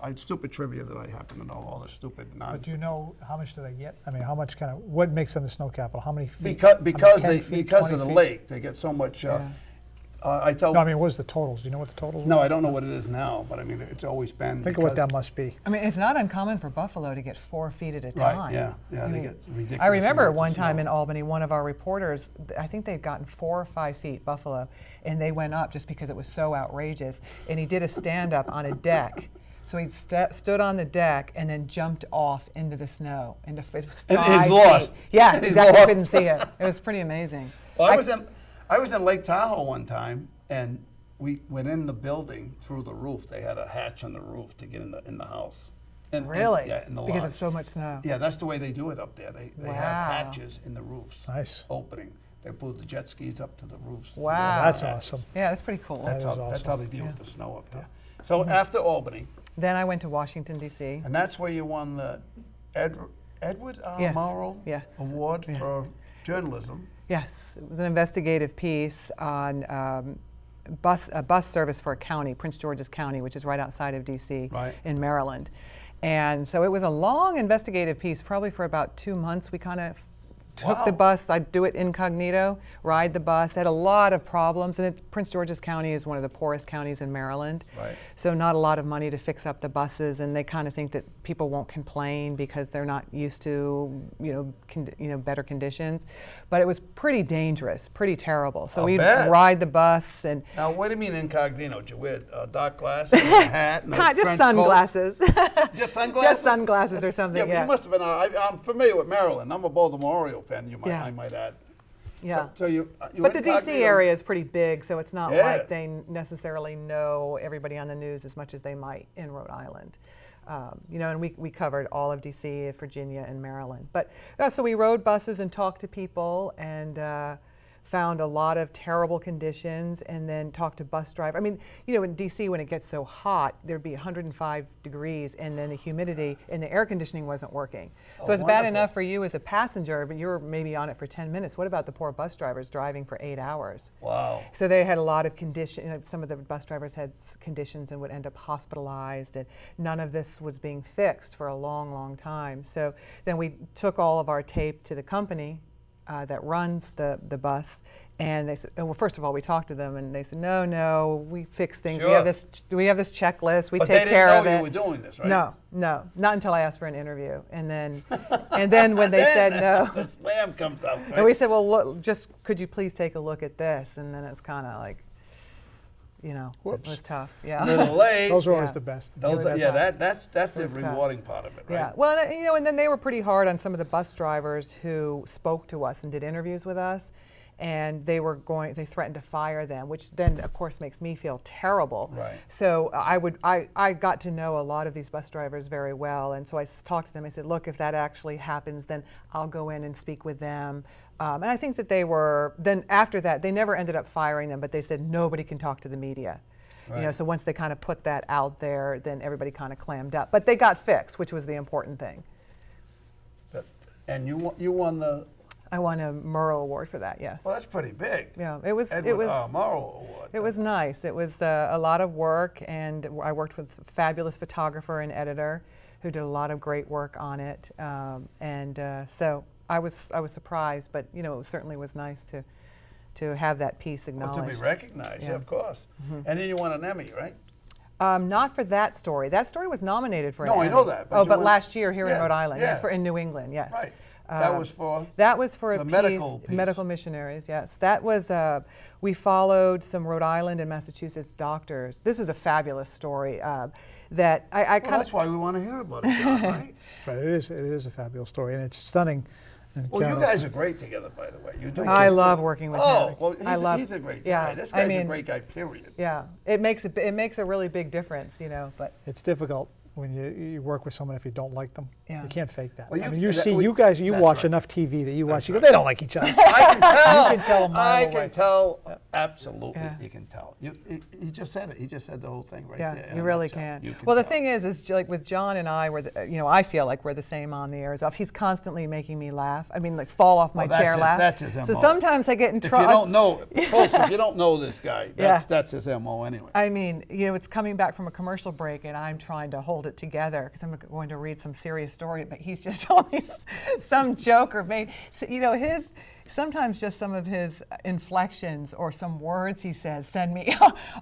I stupid trivia that I happen to know, all the stupid But do you know how much do they get? I mean, how much what makes them the snow capital? How many feet? because I mean, 10 feet, because 20 of the feet? lake, they get so much. I tell. No, I mean, what was the totals? Do you know what the totals were? No, I don't know what it is now, but I mean, it's always been. Think of what because- that must be. I mean, it's not uncommon for buffalo to get 4 feet at a time. Right, yeah, they mean, get ridiculous. I remember amounts of one time snow. in Albany, one of our reporters, I think they'd gotten 4 or 5 feet buffalo, and they went up just because it was so outrageous. And he did a stand-up on a deck. So he stood on the deck and then jumped off into the snow. It was 5 And he's feet. lost. Yeah, He's exactly. lost. Couldn't see it. It was pretty amazing. Well, I was in Lake Tahoe one time, and we went in the building through the roof. They had a hatch on the roof to get in the house. And, Really? yeah, in the Because lodge. of so much snow. Yeah, that's the way they do it up there. They Wow. have hatches in the roofs. Nice. Opening. They put the jet skis up to the roofs. Wow. That's awesome. Yeah, that's pretty cool. That's That is how awesome. they deal with the snow up there. So after Albany, Then I went to Washington, D.C. and that's where you won the Edward Yes. Murrow Yes. Award for journalism. Yes, it was an investigative piece on bus service for a county, Prince George's County, which is right outside of D.C. Right. in Maryland. And so it was a long investigative piece, probably for about 2 months. We kind of took the Wow. bus. I'd do it incognito, ride the bus. Had a lot of problems, and Prince George's County is one of the poorest counties in Maryland. Right. So not a lot of money to fix up the buses, and they kind of think that people won't complain because they're not used to, better conditions. But it was pretty dangerous, pretty terrible. So I'll we'd bet. ride the bus and Now, what do you mean incognito? Did you wear dark glasses and a hat and a just trench coat? sunglasses. Just sunglasses? Just sunglasses or something. Yeah, but Yeah. you must have been. I'm familiar with Maryland. I'm a Baltimore Oriole fan. Yeah. I might add. Yeah. So you But the incognito. DC area is pretty big, so it's not Yeah. like they necessarily know everybody on the news as much as they might in Rhode Island. And we covered all of DC, Virginia, and Maryland. But so we rode buses and talked to people and found a lot of terrible conditions, and then talked to bus drivers. I mean, in DC when it gets so hot, there'd be 105 degrees, and then the humidity and the air conditioning wasn't working. So it's bad wonderful. enough for you as a passenger, but you're maybe on it for 10 minutes. What about the poor bus drivers driving for 8 hours? Wow. So they had a lot of conditions. Some of the bus drivers had conditions and would end up hospitalized, and none of this was being fixed for a long, long time. So then we took all of our tape to the company that runs the bus, and they said, well, first of all, we talked to them, and they said, no, we fix things. Sure. We have this checklist. We But take they care didn't of know it. you were doing this, right? No, not until I asked for an interview, and then when they said no. the slam comes out. Right? And we said, well, look, could you please take a look at this? And then it's kind of like, Whoops. it was tough. Yeah. Little late. Those are always Yeah. the best. Those was are, yeah, tough. that's the was tough. rewarding part of it, right? Yeah. Well, and then they were pretty hard on some of the bus drivers who spoke to us and did interviews with us. And they threatened to fire them, which then, of course, makes me feel terrible. Right. So I got to know a lot of these bus drivers very well. And so I talked to them. I said, look, if that actually happens, then I'll go in and speak with them. And I think that then after that, they never ended up firing them, but they said nobody can talk to the media. Right. So once they kind of put that out there, then everybody kind of clammed up. But they got fixed, which was the important thing. And you won the. I won a Murrow Award for that, yes. Well, that's pretty big. Yeah, it was Murrow Award. It was nice. It was a lot of work, and I worked with a fabulous photographer and editor who did a lot of great work on it. So I was surprised, but it certainly was nice to have that piece Well, acknowledged. to be recognized, yeah, Yeah. of course. And then you won an Emmy, right? Not for that story. That story was nominated for an No, I Emmy. know that, but you but went- last year here in Yeah, Rhode Island. yeah. Yes, in New England, yes. Right. That was for. That was for the a piece, medical piece. Medical Missionaries, yes. That was, we followed some Rhode Island and Massachusetts doctors. This is a fabulous story that I Well, kind that's why we want to hear about it, John, right? Right, it is a fabulous story, and it's stunning. And Well, you Karen, guys are great together, by the way. You do. I love working with Oh, him. well, I love, he's a great guy. yeah, This I guy's a mean, great guy, period. Yeah, it makes a really big difference, but It's difficult when you work with someone if you don't like them. Yeah. You can't fake that. Well, I you- mean, you that- see, we- you guys, you that's watch right. enough TV that you watch. That's You go, right. they don't like each other. I can tell. You can tell a mile I away. can tell absolutely, Yeah. you can tell. He just said it. He just said the whole thing right Yeah, there. in you a really nutshell. can. You Well, the tell. thing is like with John and I, I feel like we're the same on the air as off. He's constantly making me laugh. I mean, like fall off my Well, chair laugh. That's his So MO. sometimes I get in If you trouble. don't know, folks, if you don't know this guy, Yeah. that's his MO anyway. I mean, it's coming back from a commercial break, and I'm trying to hold it together because I'm going to read some serious story, but he's just telling me some joke or maybe, so, sometimes just some of his inflections or some words he says send me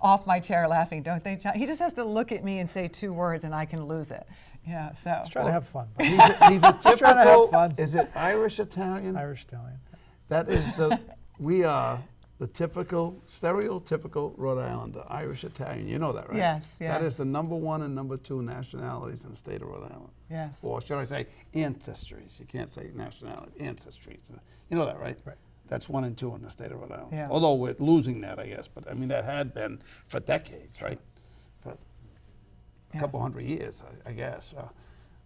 off my chair laughing, don't they, John? He just has to look at me and say 2 words, and I can lose it. Yeah, so. He's trying to have fun. He's a trying to have typical, fun. is it Irish Italian? Irish Italian. That is we are the stereotypical Rhode Islander, Irish Italian. You know that, right? Yes, That yes. is the #1 and #2 nationalities in the state of Rhode Island. Yes. Or should I say ancestries? You can't say nationality, ancestries. You know that, right? Right. That's 1 and 2 in the state of Rhode Island. Yeah. Although we're losing that, I guess. But I mean, that had been for decades, right? For a Yeah. couple hundred years, I guess.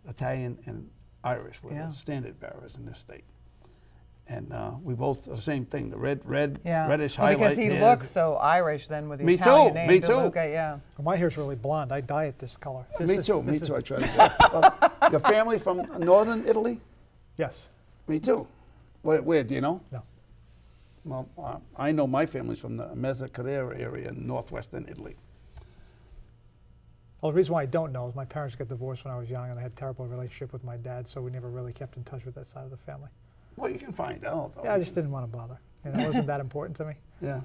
Italian and Irish were Yeah. the standard bearers in this state. And we both the same thing, the reddish Well, highlight because he hairs. looks so Irish then with the Me Italian too, name, me too. DeLuca, yeah. Well, my hair's really blonde. I dye it this color. Me too. I try to get your family from northern Italy? Yes. Me too. Where do you know? No. Well, I know my family's from the Mezza Carrera area in northwestern Italy. Well, the reason why I don't know is my parents got divorced when I was young, and I had a terrible relationship with my dad, so we never really kept in touch with that side of the family. Well, you can find out, though. Yeah, I just didn't want to bother. It wasn't that important to me. Yeah.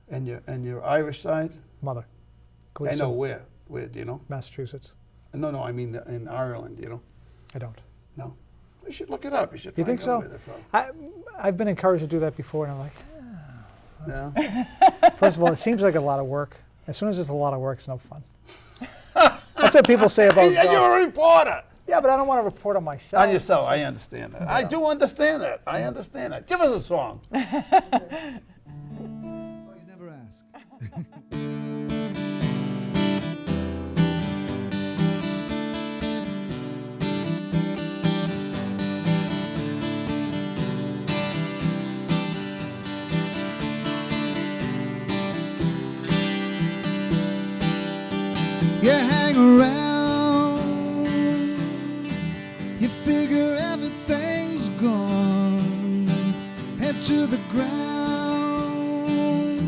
And your Irish side? Mother. I Gleason, know where. Where, do you know? Massachusetts. No, I mean in Ireland, you know? I don't. No. You should look it up. You should You find think out so? where they're from. I've been encouraged to do that before, and I'm like, Yeah. first of all, it seems like a lot of work. As soon as it's a lot of work, it's no fun. That's what people say about Yeah, golf. you're a reporter. Yeah, but I don't want to report on myself. On yourself, I understand that. I do understand that. I understand that. Give us a song. Oh, you never ask. You hang around, you figure everything's gone, head to the ground,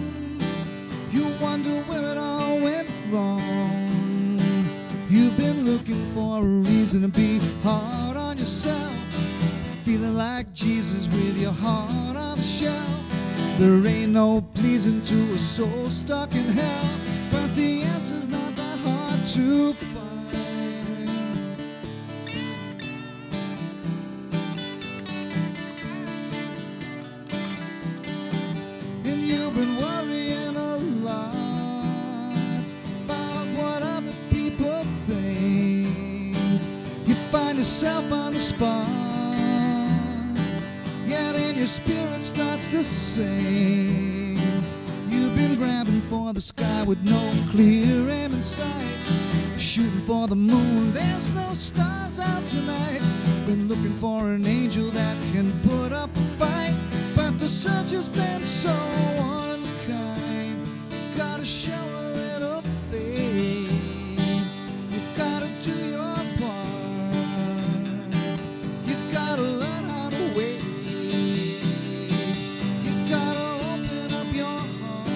you wonder where it all went wrong. You've been looking for a reason to be hard on yourself, feeling like Jesus with your heart on the shelf. There ain't no pleasing to a soul stuck in hell, but the answer's not that hard to find. And you've been worrying a lot about what other people think. You find yourself on the spot, yet in your spirit starts to sing. You've been grabbing for the sky with no clear aim in sight, shooting for the moon, there's no stars out tonight. Been looking for an angel that can put up a fight, but the search has been so unkind. You gotta show a little faith, you gotta do your part, you gotta learn how to wait, you gotta open up your heart.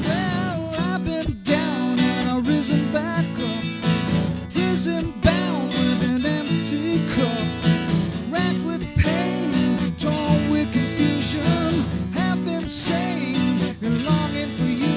Well, I've been down and I've risen back up, prison bound with an empty cup, racked with pain, torn with confusion, half insane and longing for you.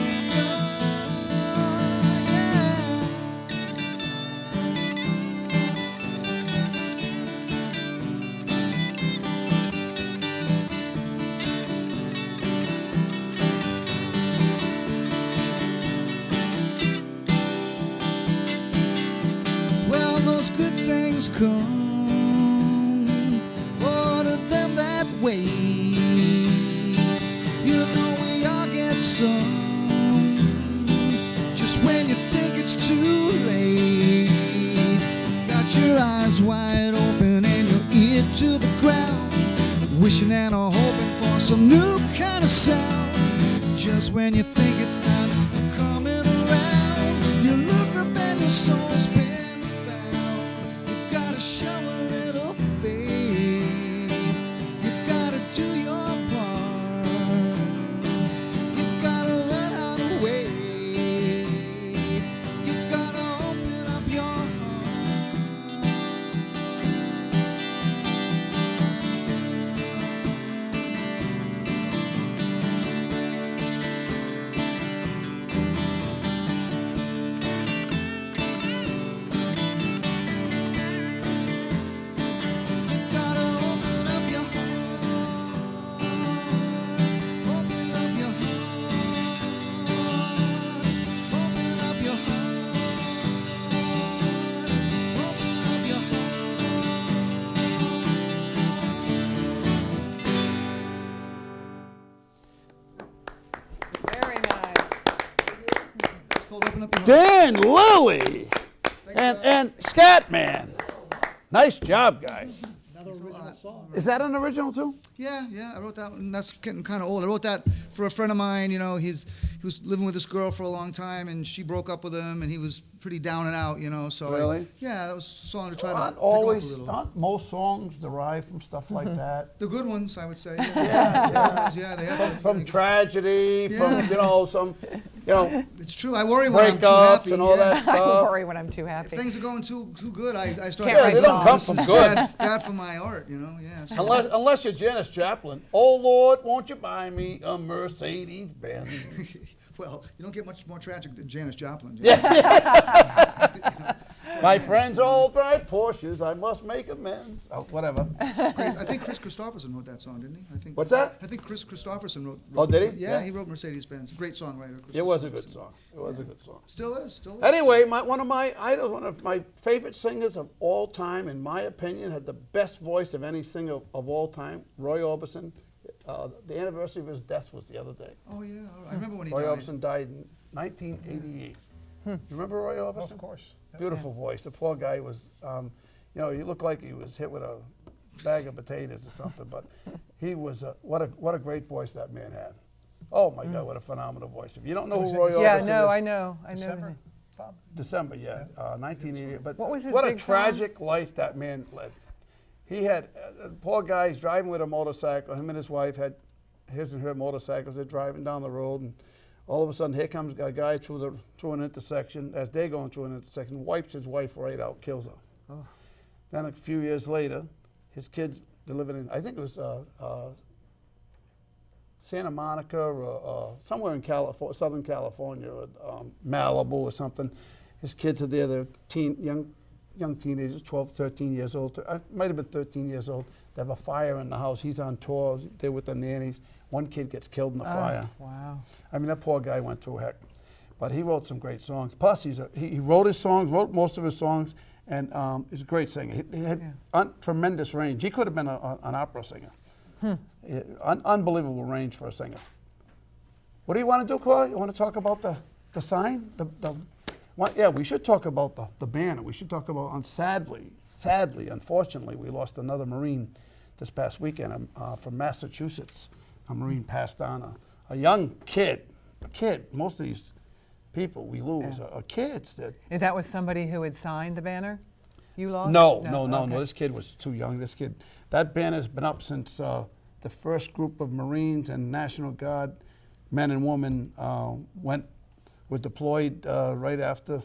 Well, those good things come, all of them that wait. You know we all get some, just when you think it's too late. got your eyes wide open and your ear to the ground, wishing and hoping for some new kind of sound. Just when you think it's not coming around, you look up and your soul's been found. You gotta show a little faith. You gotta do your part. You gotta learn how to wait. You gotta open up your heart. Very nice. It's called Open Up Your Heart. Dan Lilley and Scatman. Nice job, guys. Another original song. Is that an original too? Yeah, I wrote that one. That's getting kind of old. I wrote that for a friend of mine. You know, he was living with this girl for a long time, and she broke up with him, and he was pretty down and out. You know, so Really? yeah, that was a song to try to Aren't pick him up a always, little. aren't most songs derived from stuff like that? The good ones, I would say. Yes, Yeah, they have From to. tragedy, from, you know, some, you know, It's true. I worry when I'm too breakups happy. and all that I stuff. worry when I'm too If happy. things are going too good, I start. Can't write they don't come This from is good. bad for my art, you know. Yeah. So- Unless you're Janis Joplin. Oh Lord, won't you buy me a Mercedes Benz? Well, you don't get much more tragic than Janis Joplin. My friends all drive Porsches. I must make amends. Oh, whatever. I think Chris Christopherson wrote that song, didn't he? I think. What's that? I think Chris Christopherson wrote. Oh, did he? Yeah, Yeah. he wrote Mercedes-Benz. Great songwriter. Chris It was a good Christopherson. song. It was a good song. Still is. Still is. Anyway, one of my idols, one of my favorite singers of all time, in my opinion, had the best voice of any singer of all time, Roy Orbison. The anniversary of his death was the other day. Oh yeah, I remember when he Roy died. Orbison died in 1988. You remember Roy Orbison? Of course. Beautiful voice. The poor guy was, you know, he looked like he was hit with a bag of potatoes or something, but he was, what a great voice that man had. Oh my God, what a phenomenal voice. If you don't know who Roy Orbison Yeah, is, no, I know. I know. December, Bob? December, yeah, 1988. But What was his what a big song? tragic life that man led. He had, poor guy, he's driving with a motorcycle. Him and his wife had his and her motorcycles. They're driving down the road, and all of a sudden, here comes a guy through an intersection. As they're going through an intersection, wipes his wife right out, kills her. Oh. Then a few years later, his kids, they're living in, I think it was Santa Monica or somewhere in Southern California, or Malibu or something. His kids are there. They're young teenagers, 12, 13 years old. Might have been 13 years old. They have a fire in the house. He's on tour. They're with the nannies. One kid gets killed in the fire. Wow. I mean, that poor guy went through heck. But he wrote some great songs. Plus, he wrote his songs, wrote most of his songs, and he's a great singer. He had tremendous range. He could have been an opera singer. Unbelievable range for a singer. What do you want to do, Corey? You want to talk about the sign? Yeah, we should talk about the banner. We should talk about, sadly, unfortunately, we lost another Marine this past weekend from Massachusetts. A Marine passed on, a young kid. Most of these people we lose are kids. And that was somebody who had signed the banner? You lost? No. Okay. This kid was too young. That banner's been up since the first group of Marines and National Guard men and women were deployed right after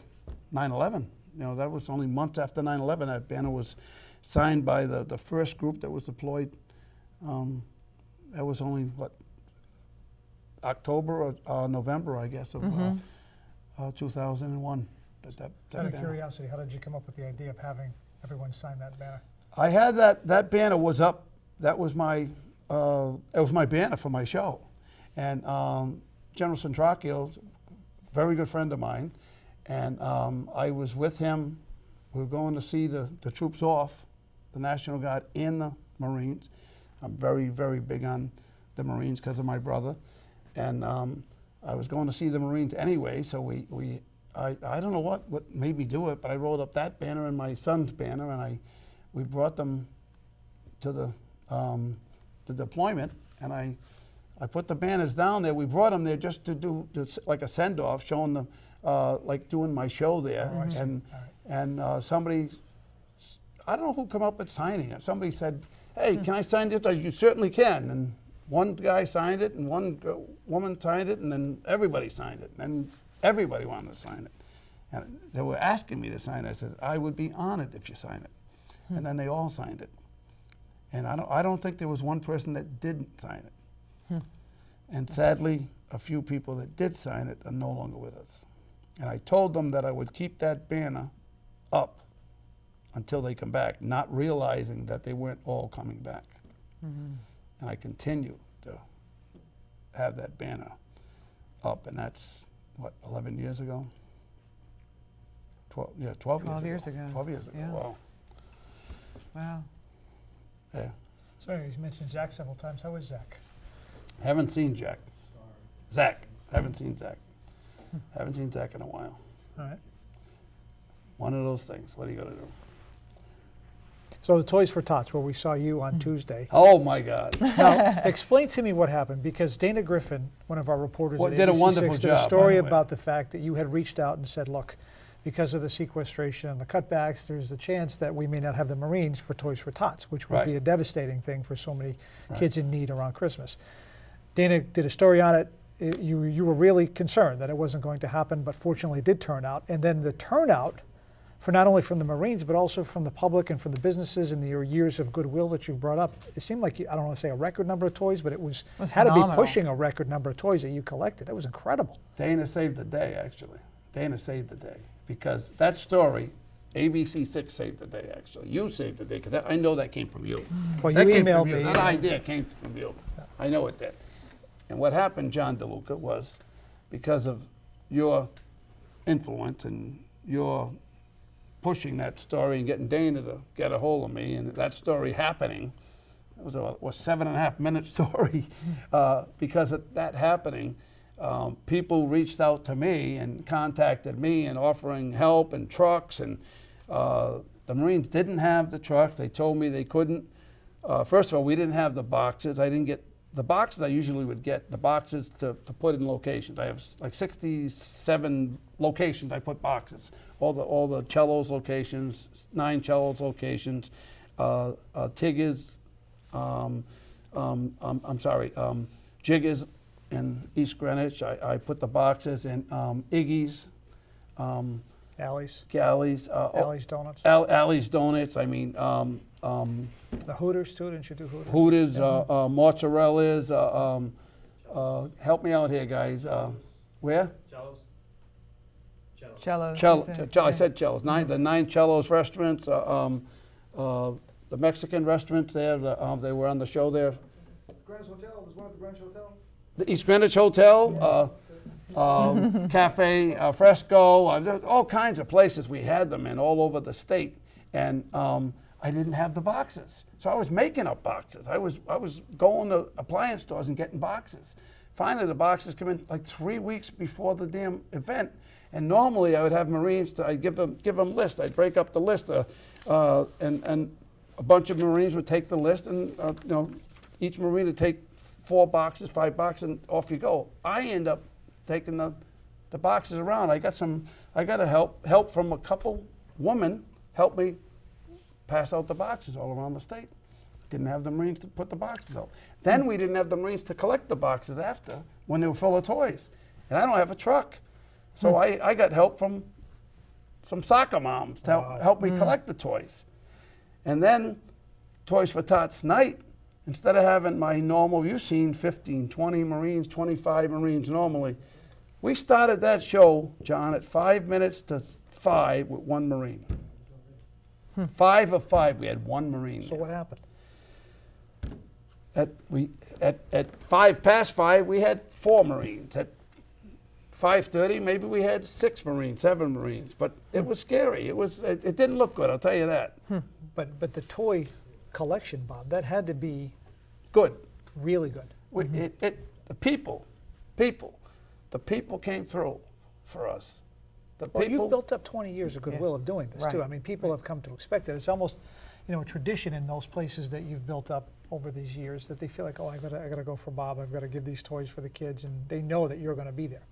9/11. You know, that was only months after 9/11. That banner was signed by the first group that was deployed. That was only, October or November, I guess, of 2001. That Out of banner. curiosity, how did you come up with the idea of having everyone sign that banner? I had that banner was up. That was my it was my banner for my show, and General Centracchio, very good friend of mine, and I was with him. We were going to see the troops off, the National Guard and the Marines. I'm very, very big on the Marines because of my brother, and I was going to see the Marines anyway. So we I don't know what made me do it, but I rolled up that banner and my son's banner, and we brought them to the deployment, and I put the banners down there. We brought them there just to do like a send-off, showing them, like doing my show there. And somebody, I don't know who came up with signing it. Somebody said, hey, can I sign this? You certainly can. And one guy signed it, and one woman signed it, and then everybody signed it. And everybody wanted to sign it. And they were asking me to sign it. I said, I would be honored if you sign it. And then they all signed it. And I don't think there was one person that didn't sign it. And sadly, a few people that did sign it are no longer with us. And I told them that I would keep that banner up until they come back, not realizing that they weren't all coming back. And I continue to have that banner up, and that's, what, 11 years ago? 12 years ago. 12 years ago. 12 years ago, Yeah. wow. Wow. Yeah. Sorry, you mentioned Zach several times. How is Zach? Haven't seen Jack. Zach. Haven't seen Zach. Haven't seen Zach in a while. All right. One of those things. What are you going to do? So the Toys for Tots, where we saw you on Tuesday. Oh, my God. Now, explain to me what happened, because Dana Griffin, one of our reporters Well, at did a ABC6, wonderful did job, a by story the way. about the fact that you had reached out and said, look, because of the sequestration and the cutbacks, there's a chance that we may not have the Marines for Toys for Tots, which would be Right. a devastating thing for so many kids in need around Christmas. Dana did a story on it. You were really concerned that it wasn't going to happen, but fortunately it did turn out. And then the turnout, for not only from the Marines, but also from the public and from the businesses and your years of goodwill that you've brought up, it seemed like, I don't want to say a record number of toys, but it had to be phenomenal. pushing a record number of toys that you collected. It was incredible. Dana saved the day, actually. Dana saved the day. Because that story, ABC6 saved the day, actually. You saved the day, because I know that came from you. Well, That you came from emailed you. me. That idea came from you. I know it did. And what happened, John DeLuca, was because of your influence and your pushing that story and getting Dana to get a hold of me, and that story happening, it was a 7.5-minute story. Because of that happening, people reached out to me and contacted me and offering help and trucks, and the Marines didn't have the trucks. They told me they couldn't. First of all, we didn't have the boxes. I didn't get the boxes. I usually would get the boxes to put in locations. I have like 67 locations. I put boxes. All the cellos locations, 9 cellos locations, Tiggers, Jiggers in East Greenwich. I put the boxes in Iggy's, Alley's, Galleys, Alley's Donuts. Alley's Donuts. I mean, The Hooters, too, didn't you do Hooters? Hooters, Mozzarellas. Help me out here, guys. Where? Cellos. I said Cellos. The 9 Cellos restaurants. The Mexican restaurants there. They were on the show there. Greenwich Hotel, there's one at the Greenwich Hotel. The East Greenwich Hotel, Cafe Fresco, all kinds of places we had them in all over the state. And I didn't have the boxes. So I was making up boxes. I was going to appliance stores and getting boxes. Finally, the boxes come in like 3 weeks before the damn event. And normally I would have Marines, I'd give them lists. I'd break up the list, and a bunch of Marines would take the list, and each Marine would take 4 boxes, 5 boxes, and off you go. I end up taking the boxes around. I got a help from a couple women helped me pass out the boxes all around the state. Didn't have the Marines to put the boxes out. Then we didn't have the Marines to collect the boxes after when they were full of toys. And I don't have a truck. So I got help from some soccer moms to help me collect the toys. And then Toys for Tots night, instead of having my normal, you've seen 15, 20 Marines, 25 Marines normally, we started that show, John, at 5 minutes to 5 with 1 Marine. 5 of 5, we had 1 Marine. So what happened? At 5 past 5, we had 4 Marines. At 5:30, maybe we had 6 Marines, 7 Marines. But it was scary. It didn't look good, I'll tell you that. But the toy collection, Bob, that had to be Good. really good. The people came through for us. The Well, people. you've built up 20 years of goodwill of doing this, too. Right. I mean, people have come to expect it. It's almost, a tradition in those places that you've built up over these years that they feel like, oh, I gotta go for Bob. I've got to give these toys for the kids, and they know that you're going to be there.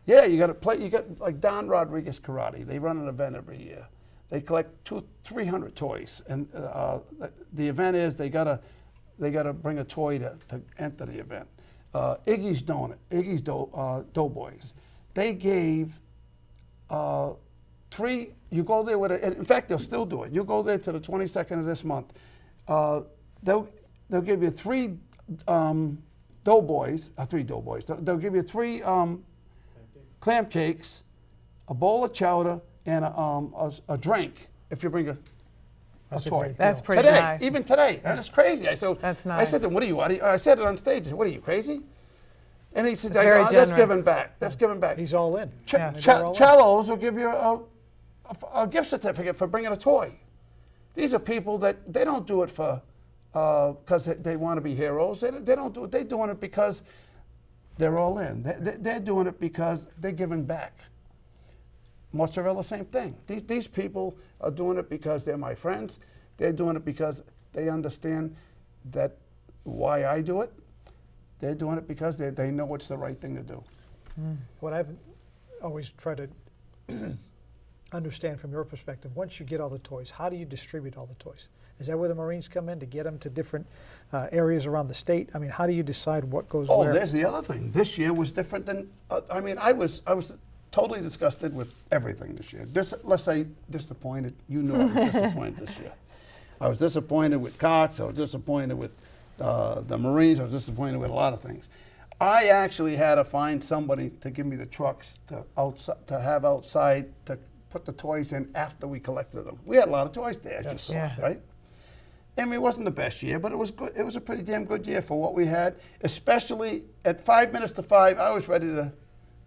Yeah, you got to play. You got like Don Rodriguez Karate. They run an event every year. They collect 200-300 toys, and the event is they gotta bring a toy to enter the event. Iggy's Doughboys. They gave 3. You go there with in fact, they'll still do it. You go there to the 22nd of this month. They'll give you 3 doughboys. 3 doughboys. They'll give you 3 clam cakes, a bowl of chowder, and a drink if you bring a That's a toy. great That's deal. pretty Today, nice. even today, and it's crazy. That's I nice. said to him, "What are you?" I said it on stage. I said, "What are you, crazy?" And he said, very "That's generous. giving back. That's giving back." He's all in. Yeah. Cellos will give you a gift certificate for bringing a toy. These are people that they don't do it for because they want to be heroes. They don't do it. They're doing it because they're all in. They're doing it because they're giving back. Mozzarella, same thing. These people are doing it because they're my friends. They're doing it because they understand that why I do it. They're doing it because they know it's the right thing to do. What I've always tried to understand from your perspective, once you get all the toys, how do you distribute all the toys? Is that where the Marines come in to get them to different areas around the state? I mean, how do you decide what goes Oh, where? there's the other thing. This year was different than. I was totally disgusted with everything this year. Let's say disappointed. You know, I was disappointed this year. I was disappointed with Cox. I was disappointed with the Marines. I was disappointed with a lot of things. I actually had to find somebody to give me the trucks to have outside to put the toys in after we collected them. We had a lot of toys there, as you saw, Yeah. right? I mean, it wasn't the best year, but it was good. It was a pretty damn good year for what we had. Especially at 5 minutes to 5, I was ready to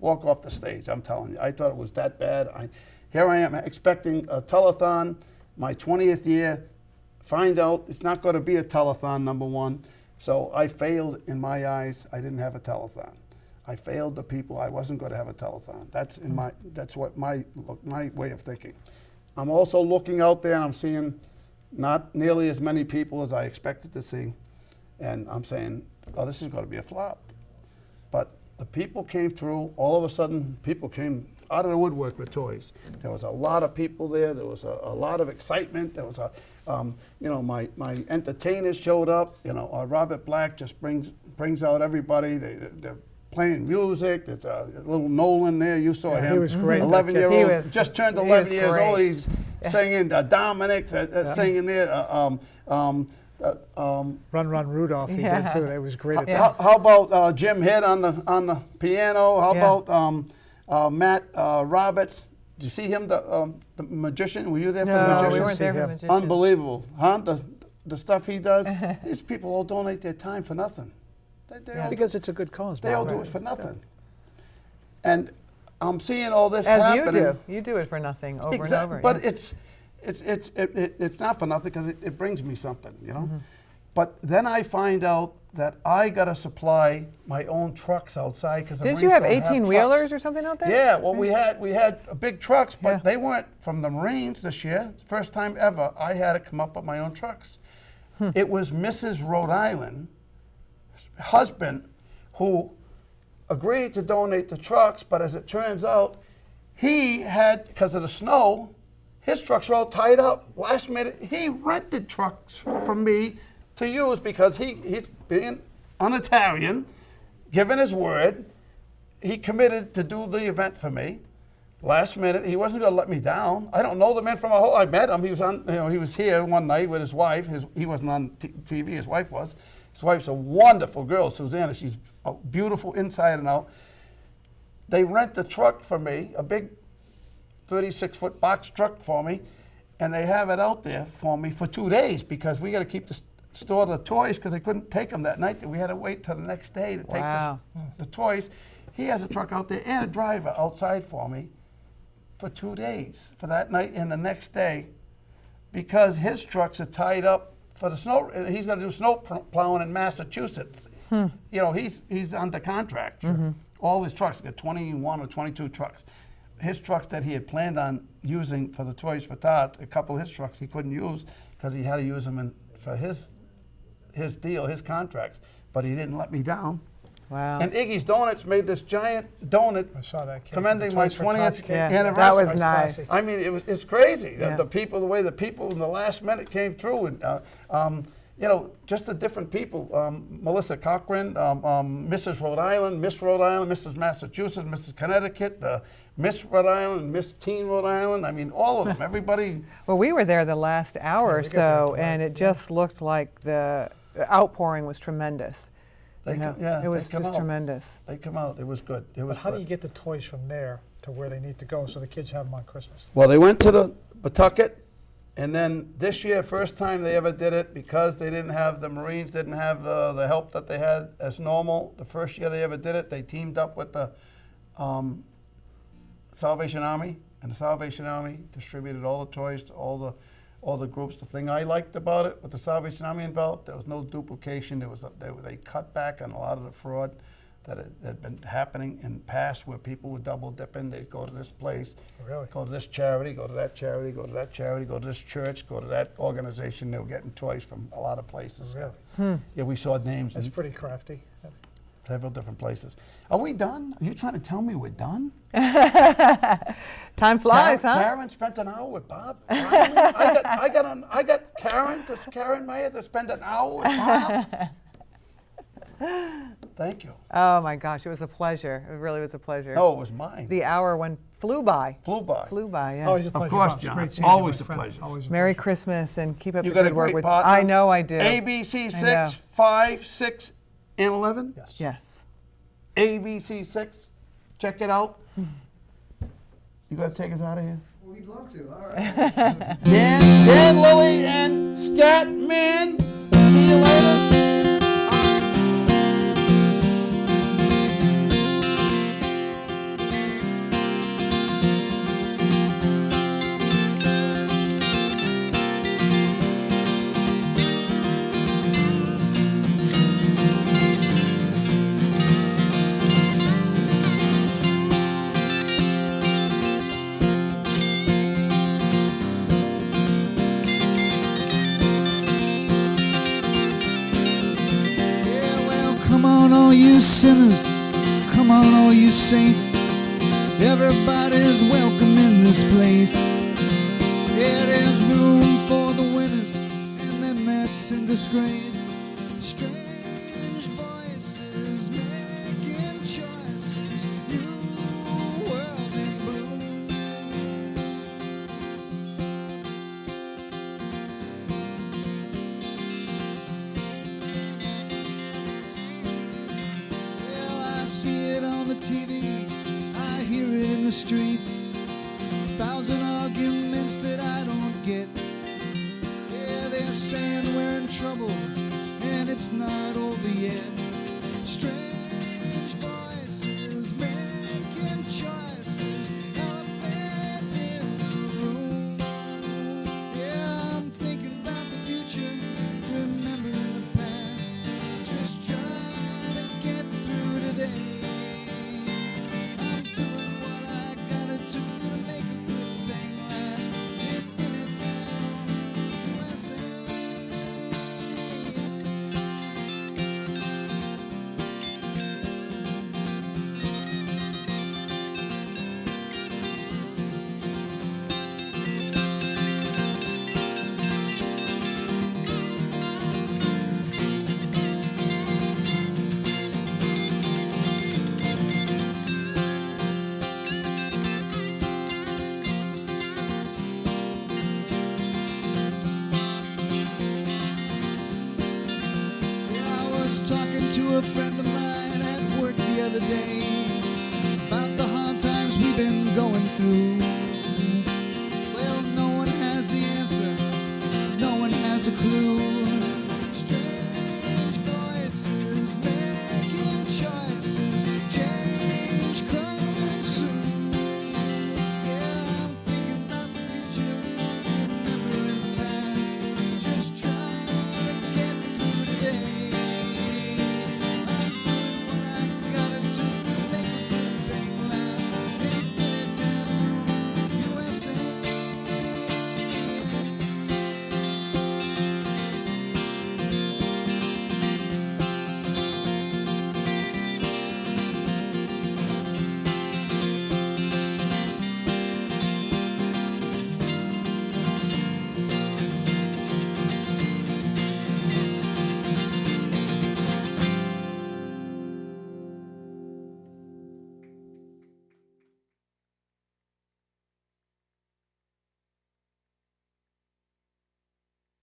walk off the stage. I'm telling you, I thought it was that bad. Here I am expecting a telethon, my 20th year. Find out it's not going to be a telethon, number one. So I failed in my eyes. I didn't have a telethon. I failed the people. I wasn't going to have a telethon. That's what my way of thinking. I'm also looking out there and I'm seeing not nearly as many people as I expected to see. And I'm saying, oh, this is going to be a flop. But the people came through. All of a sudden, people came out of the woodwork with toys. There was a lot of people there. There was a lot of excitement. There was my entertainers showed up. Robert Black just brings out everybody. They're playing music. There's a little Nolan there. You saw him. He was great. 11-year-old, just turned he 11 was years great. old. He's singing. Dominic's singing there. Run Rudolph, he did too. That was great. At that. How about Jim Hitt on the piano? How Yeah. about Matt Roberts? Did you see him, the magician? Were you there for the No, magician? we weren't there for the him. magician. Unbelievable, huh? The stuff he does. These people all donate their time for nothing. They all, Because it's a good cause. they all Bob. do it for nothing. And I'm seeing all this As happening. you do. You do it for nothing over and over. But yeah. it's not for nothing because it brings me something, But then I find out that I got to supply my own trucks outside because Didn't you have 18-wheelers or something out there? Yeah, well, we had big trucks, but Yeah. they weren't from the Marines this year. First time ever, I had to come up with my own trucks. It was Mrs. Rhode Island, husband, who agreed to donate the trucks, but as it turns out, he had, because of the snow, his trucks were all tied up. Last minute, he rented trucks from me to use because he's being un-Italian, given his word. He committed to do the event for me. Last minute, he wasn't going to let me down. I don't know the man from a whole. I met him. He was on. He was here one night with his wife. He wasn't on TV. His wife was. His wife's a wonderful girl, Susanna. She's beautiful inside and out. They rent a truck for me, a big 36-foot box truck for me, and they have it out there for me for 2 days because we got to keep store the toys because they couldn't take them that night. We had to wait till the next day to take Wow. the toys. He has a truck out there and a driver outside for me for 2 days, for that night and the next day, because his trucks are tied up for the snow. He's got to do snow plowing in Massachusetts. He's under contract. All his trucks, got 21 or 22 trucks. his trucks that he had planned on using for the Toys for Tots, a couple of his trucks he couldn't use because he had to use them for his deal, his contracts. But he didn't let me down. Wow. And Iggy's Donuts made this giant donut I saw that cake. commending The my Toys for Tots 20th cake. Yeah, anniversary. that was That's nice. classy. I mean, it's crazy. Yeah. The way the people in the last minute came through, and you know, just the different people. Melissa Cochran, Mrs. Rhode Island, Miss Rhode Island, Mrs. Massachusetts, Mrs. Connecticut, Miss Rhode Island, Miss Teen Rhode Island. I mean, all of them. Everybody. Well, we were there the last hour or we got there so, at and 12, it just looked like the outpouring was tremendous. They You know, come, yeah, it was they come just out. tremendous. They come out. It was good. It was But how do good. you get the toys from there to where they need to go so the kids have them on Christmas? Well, they went to the Pawtucket, and then this year, first time they ever did it, because they didn't have, the Marines didn't have the help that they had as normal. The first year they ever did it, they teamed up with the Salvation Army, and the Salvation Army distributed all the toys to all the groups. The thing I liked about it, with the Salvation Army involved, there was no duplication. They cut back on a lot of the fraud that had been happening in the past, where people were double dipping. They'd go to this place, Really? go to this charity, go to that charity, go to that charity, go to this church, go to that organization. They were getting toys from a lot of places. Really? Yeah, we saw names That's in pretty crafty. several different places. Are we done? Are you trying to tell me we're done? Time flies, huh? Karen spent an hour with Bob. I got Karen Meyer to spend an hour with Bob. Thank you. Oh my gosh, it was a pleasure. It really was a pleasure. No, it was mine. The hour flew by. Flew by. Flew by, yes. Always a Of pleasure, course, Bob. John. Great seeing Always you, a my friend. pleasure. Always a Merry pleasure. Christmas and keep up You the got a good work great with. partner. I know I do. ABC I know. 6, 5, 6, and 11. Yes. Yes. ABC 6. Check it out. You got to take us out of here. Well, we'd love to. All right. Dan, Lilley, and Scatman. See you later. Yeah, well, come on, all you sinners. Come on, all you saints. Everybody's welcome in this place. Yeah, there's room for the winners, and then that's in disgrace. Strange voices making choices. New world in bloom. Well, I see it on the TV, I hear it in the streets. 1,000 arguments that I don't get. Yeah, they're saying we're in trouble, and it's not over yet. Strange voices making choices. Elephant in the room. Yeah, I'm thinking about the future, remembering the past. Just trying to get through today. I'm doing what I gotta do to make a good thing last. In any town, USA. Yeah, I was talking to a friend of mine at work the other day.